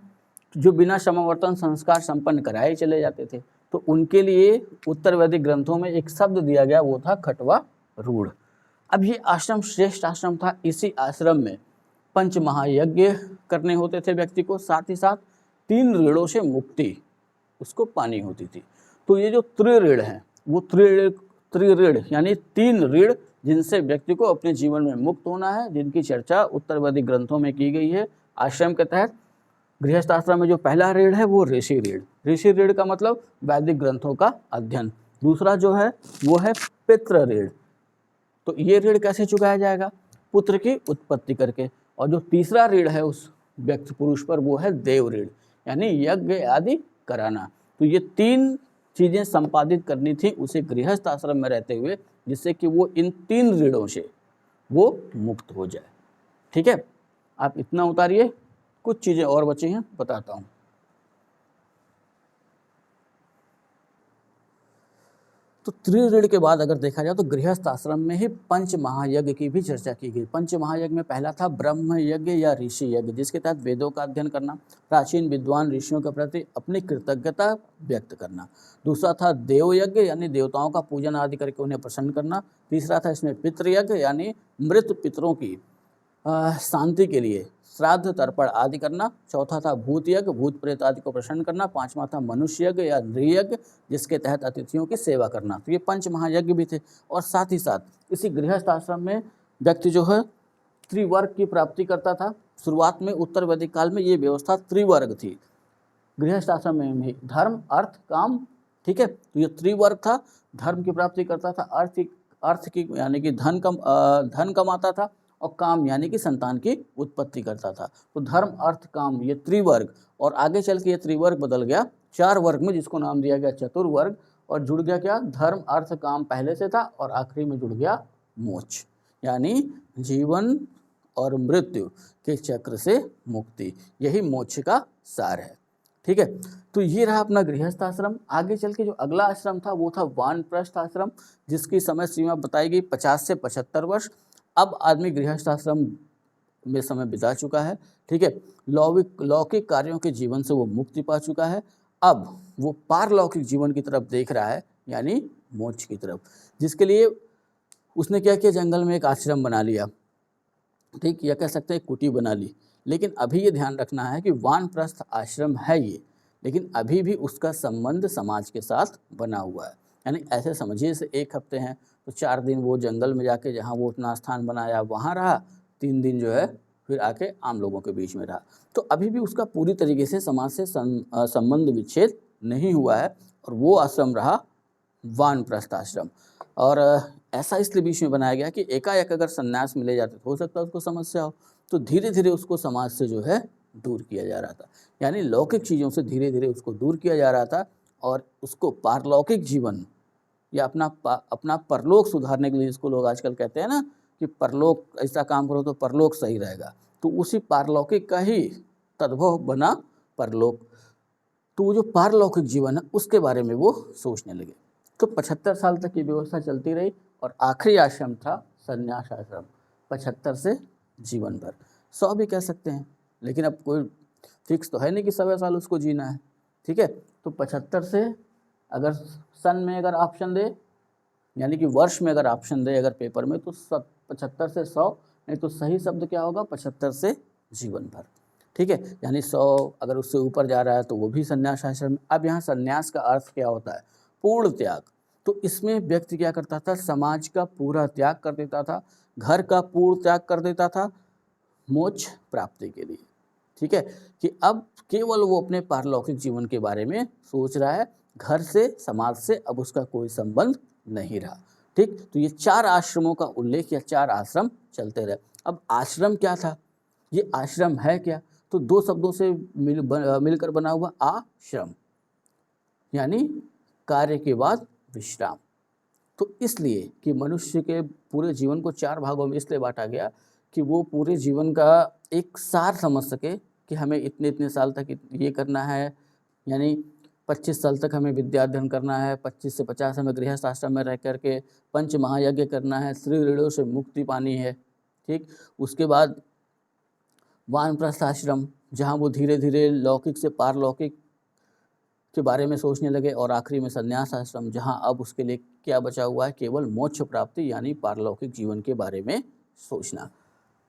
[SPEAKER 1] जो बिना समावर्तन संस्कार संपन्न कराए चले जाते थे, तो उनके लिए उत्तर वैदिक ग्रंथों में एक शब्द दिया गया, वो था खटवा रूढ़। अब ये आश्रम श्रेष्ठ आश्रम था। इसी आश्रम में पंच महायज्ञ करने होते थे व्यक्ति को, साथ ही साथ 3 ऋणों से मुक्ति उसको पानी होती थी। तो ये जो त्रिऋण हैं, वो त्रिऋण यानी 3 ऋण जिनसे व्यक्ति को अपने जीवन में मुक्त होना है, जिनकी चर्चा उत्तर वैदिक ग्रंथों में की गई है। आश्रम के तहत गृहस्थ आश्रम में जो पहला ऋण है वो ऋषि ऋण। ऋषि ऋण का मतलब वैदिक ग्रंथों का अध्ययन। दूसरा जो है वो है पितृ ऋण। तो ये ऋण कैसे चुकाया जाएगा, पुत्र की उत्पत्ति करके। और जो तीसरा ऋण है उस व्यक्ति पुरुष पर, वो है देव ऋण, यानी यज्ञ आदि कराना। तो ये 3 चीज़ें संपादित करनी थी उसे गृहस्थ आश्रम में रहते हुए, जिससे कि वो इन 3 ऋणों से वो मुक्त हो जाए। ठीक है, आप इतना उतारिए, कुछ चीज़ें और बची हैं बताता हूँ। तो त्रिऋण के बाद अगर देखा जाए तो गृहस्थ आश्रम में ही पंच महायज्ञ की भी चर्चा की गई। पंच महायज्ञ में पहला था ब्रह्म यज्ञ या ऋषि यज्ञ, जिसके तहत वेदों का अध्ययन करना, प्राचीन विद्वान ऋषियों के प्रति अपनी कृतज्ञता व्यक्त करना। दूसरा था देव यज्ञ, यानी देवताओं का पूजन आदि करके उन्हें प्रसन्न करना। तीसरा था इसमें पितृयज्ञ, यानी मृत पितरों की शांति के लिए श्राद्ध तर्पण आदि करना। चौथा था भूत यज्ञ, भूत प्रेत आदि को प्रसन्न करना। पांचवा था मनुष्य यज्ञ या नृयज्ञ, जिसके तहत अतिथियों की सेवा करना। तो ये पंच महायज्ञ भी थे। और साथ ही साथ इसी गृहस्थ आश्रम में व्यक्ति जो है त्रिवर्ग की प्राप्ति करता था। शुरुआत में उत्तर वैदिक काल में ये व्यवस्था त्रिवर्ग थी गृहस्थ आश्रम में, धर्म अर्थ काम। ठीक है, तो ये त्रिवर्ग था। धर्म की प्राप्ति करता था, अर्थ की यानी कि धन कमाता था, और काम यानी कि संतान की उत्पत्ति करता था। तो धर्म अर्थ काम ये त्रिवर्ग, और आगे चल के ये त्रिवर्ग बदल गया 4 वर्ग में, जिसको नाम दिया गया चतुर्वर्ग। और जुड़ गया क्या, धर्म अर्थ काम पहले से था, और आखिरी में जुड़ गया मोक्ष, यानी जीवन और मृत्यु के चक्र से मुक्ति। यही मोक्ष का सार है। ठीक है, तो ये रहा अपना गृहस्थ आश्रम। आगे चल के जो अगला आश्रम था वो था वानप्रस्थ आश्रम, जिसकी समय सीमा बताई गई 50 से 75 वर्ष। अब आदमी गृहस्थ आश्रम में समय बिता चुका है। ठीक है, लौकिक कार्यों के जीवन से वो मुक्ति पा चुका है। अब वो पारलौकिक जीवन की तरफ देख रहा है, यानी मोक्ष की तरफ, जिसके लिए उसने क्या किया, जंगल में एक आश्रम बना लिया। ठीक, या कह सकते हैं कुटी बना ली। लेकिन अभी ये ध्यान रखना है कि वानप्रस्थ आश्रम है ये, लेकिन अभी भी उसका संबंध समाज के साथ बना हुआ है। यानी ऐसे समझिए से 1 हफ्ते हैं तो 4 दिन वो जंगल में जाके जहाँ वो अपना स्थान बनाया वहाँ रहा, 3 दिन जो है फिर आके आम लोगों के बीच में रहा। तो अभी भी उसका पूरी तरीके से समाज से संबंध विच्छेद नहीं हुआ है, और वो आश्रम रहा वानप्रस्थ आश्रम। और ऐसा इसलिए बीच में बनाया गया कि एकाएक अगर संन्यास मिले जाते तो हो सकता है उसको समस्या हो, तो धीरे धीरे उसको समाज से जो है दूर किया जा रहा था। यानी लौकिक चीज़ों से धीरे धीरे उसको दूर किया जा रहा था, और उसको पारलौकिक जीवन या अपना परलोक सुधारने के लिए, जिसको लोग आजकल कहते हैं ना कि परलोक ऐसा काम करो तो परलोक सही रहेगा, तो उसी पारलौकिक का ही तद्भव बना परलोक। तो वो जो पारलौकिक जीवन है उसके बारे में वो सोचने लगे। तो 75 साल तक ये व्यवस्था चलती रही और आखिरी आश्रम था संन्यास आश्रम, 75 से जीवन भर, 100 भी कह सकते हैं, लेकिन अब कोई फिक्स तो है नहीं कि 100 साल उसको जीना है। ठीक है, तो 75 से अगर सन में अगर ऑप्शन दे, यानी कि वर्ष में अगर ऑप्शन दे अगर पेपर में, तो 75 से 100, नहीं तो सही शब्द क्या होगा 75 से जीवन भर। ठीक है, यानी 100 अगर उससे ऊपर जा रहा है तो वो भी संन्यास आश्रम। अब यहाँ संन्यास का अर्थ क्या होता है? पूर्ण त्याग। तो इसमें व्यक्ति क्या करता था? समाज का पूरा त्याग कर देता था, घर का पूर्ण त्याग कर देता था मोक्ष प्राप्ति के लिए। ठीक है, कि अब केवल वो अपने पारलौकिक जीवन के बारे में सोच रहा है, घर से समाज से अब उसका कोई संबंध नहीं रहा। ठीक, तो ये 4 आश्रमों का उल्लेख या 4 आश्रम चलते रहे। अब आश्रम क्या था, ये आश्रम है क्या? तो 2 शब्दों से मिलकर बना हुआ आश्रम, यानी कार्य के बाद विश्राम। तो इसलिए कि मनुष्य के पूरे जीवन को 4 भागों में इसलिए बांटा गया कि वो पूरे जीवन का एक सार समझ सके कि हमें इतने इतने साल तक ये करना है, यानी 25 साल तक हमें विद्या अध्ययन करना है, 25 से 50 हमें गृहस्थ आश्रम में रह करके पंच महायज्ञ करना है, स्त्री ऋणों से मुक्ति पानी है। ठीक, उसके बाद वानप्रस्थ आश्रम, जहाँ वो धीरे धीरे लौकिक से पारलौकिक के बारे में सोचने लगे, और आखिरी में संन्यास आश्रम, जहाँ अब उसके लिए क्या बचा हुआ है? केवल मोक्ष प्राप्ति यानी पारलौकिक जीवन के बारे में सोचना।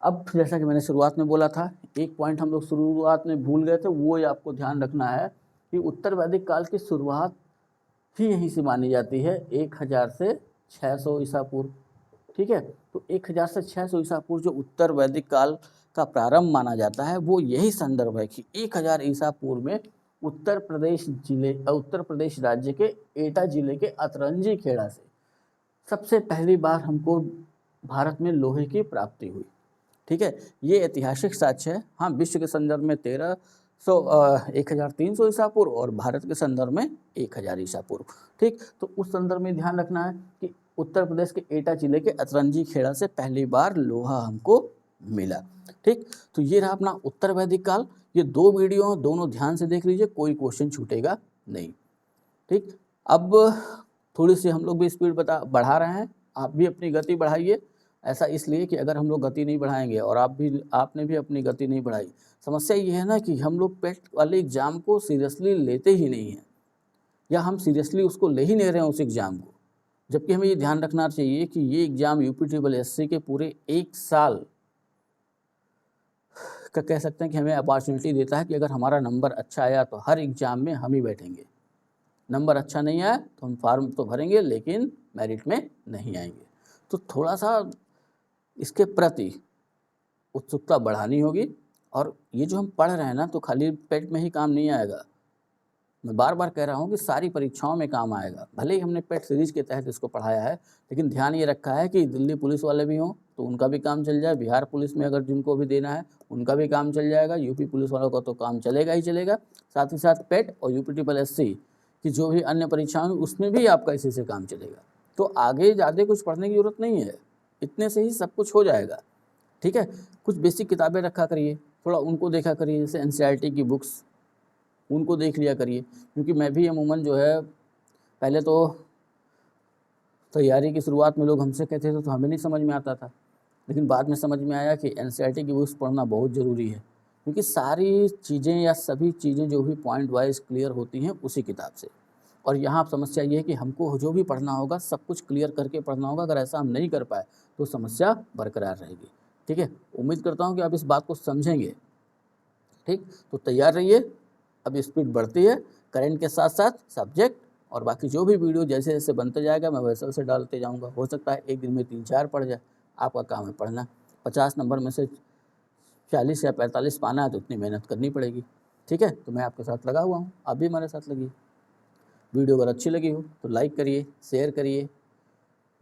[SPEAKER 1] अब जैसा कि मैंने शुरुआत में बोला था, एक पॉइंट हम लोग शुरुआत में भूल गए थे, वो ये आपको ध्यान रखना है कि उत्तर वैदिक काल की शुरुआत ही यहीं से मानी जाती है, 1000 से 600 ईसा पूर्व। ठीक है, तो 1000 से 600 ईसा पूर्व जो उत्तर वैदिक काल का प्रारंभ माना जाता है, वो यही संदर्भ है कि 1000 ईसा पूर्व में उत्तर प्रदेश राज्य के एटा जिले के अतरंजी खेड़ा से सबसे पहली बार हमको भारत में लोहे की प्राप्ति हुई। ठीक है, ये ऐतिहासिक साक्ष्य है। हाँ, विश्व के संदर्भ में 1300 ईसा पूर्व और भारत के संदर्भ में 1000 ईसा पूर्व। ठीक, तो उस संदर्भ में ध्यान रखना है कि उत्तर प्रदेश के एटा जिले के अतरंजी खेड़ा से पहली बार लोहा हमको मिला। ठीक, तो ये रहा अपना उत्तर वैदिक काल। ये 2 वीडियो दोनों ध्यान से देख लीजिए, कोई क्वेश्चन छूटेगा नहीं। ठीक, अब थोड़ी सी हम लोग भी स्पीड बढ़ा रहे हैं, आप भी अपनी गति बढ़ाइए। ऐसा इसलिए कि अगर हम लोग गति नहीं बढ़ाएंगे और आपने भी अपनी गति नहीं बढ़ाई, समस्या ये है ना कि हम लोग पेट वाले एग्ज़ाम को सीरियसली लेते ही नहीं हैं, या हम सीरियसली उसको ले ही नहीं रहे हैं उस एग्ज़ाम को। जबकि हमें ये ध्यान रखना चाहिए कि ये एग्ज़ाम UPSSC के पूरे 1 साल का कह सकते हैं कि हमें अपॉर्चुनिटी देता है कि अगर हमारा नंबर अच्छा आया तो हर एग्ज़ाम में हम ही बैठेंगे, नंबर अच्छा नहीं आया तो हम फॉर्म तो भरेंगे लेकिन मेरिट में नहीं आएंगे। तो थोड़ा सा इसके प्रति उत्सुकता बढ़ानी होगी, और ये जो हम पढ़ रहे हैं ना, तो खाली पेट में ही काम नहीं आएगा। मैं बार बार कह रहा हूँ कि सारी परीक्षाओं में काम आएगा। भले ही हमने पेट सीरीज के तहत इसको पढ़ाया है, लेकिन ध्यान ये रखा है कि दिल्ली पुलिस वाले भी हों तो उनका भी काम चल जाए, बिहार पुलिस में अगर जिनको भी देना है उनका भी काम चल जाएगा, यूपी पुलिस वालों का तो काम चलेगा ही चलेगा। साथ ही साथ पेट और UPSSC की जो भी अन्य परीक्षाएं उसमें भी आपका इसी से काम चलेगा। तो आगे ज़्यादा कुछ पढ़ने की ज़रूरत नहीं है, इतने से ही सब कुछ हो जाएगा। ठीक है, कुछ बेसिक किताबें रखा करिए, थोड़ा उनको देखा करिए, जैसे NCERT की बुक्स उनको देख लिया करिए। क्योंकि मैं भी अमूमन जो है पहले तो तैयारी की शुरुआत में लोग हमसे कहते थे तो हमें नहीं समझ में आता था, लेकिन बाद में समझ में आया कि NCERT की बुक्स पढ़ना बहुत ज़रूरी है, क्योंकि सारी चीज़ें या सभी चीज़ें जो भी पॉइंट वाइज क्लियर होती हैं उसी किताब से। और यहाँ समस्या ये है कि हमको जो भी पढ़ना होगा सब कुछ क्लियर करके पढ़ना होगा। अगर ऐसा हम नहीं कर पाए तो समस्या बरकरार रहेगी। ठीक है, उम्मीद करता हूँ कि आप इस बात को समझेंगे। ठीक, तो तैयार रहिए, अब स्पीड बढ़ती है, करंट के साथ साथ सब्जेक्ट, और बाकी जो भी वीडियो जैसे जैसे बनते जाएगा मैं वैसे वैसे डालते जाऊंगा। हो सकता है एक दिन में 3-4 पढ़ जाए, आपका काम है पढ़ना। 50 नंबर में से 40 या 45 पाना है तो इतनी मेहनत करनी पड़ेगी। ठीक है, तो मैं आपके साथ लगा हुआ हूँ, आप भी हमारे साथ लगिए। वीडियो अगर अच्छी लगी हो तो लाइक करिए, शेयर करिए,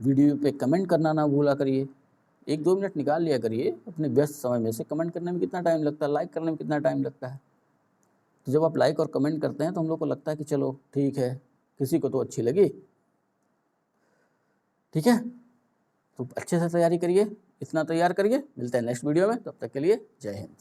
[SPEAKER 1] वीडियो पे कमेंट करना ना भूला करिए। 1-2 मिनट निकाल लिया करिए अपने व्यस्त समय में से। कमेंट करने में कितना टाइम लगता है, लाइक करने में कितना टाइम लगता है। तो जब आप लाइक और कमेंट करते हैं तो हम लोग को लगता है कि चलो ठीक है, किसी को तो अच्छी लगी। ठीक है, तो अच्छे से तैयारी करिए, इतना तैयार करिए। मिलते हैं नेक्स्ट वीडियो में, तब तक के लिए जय हिंद।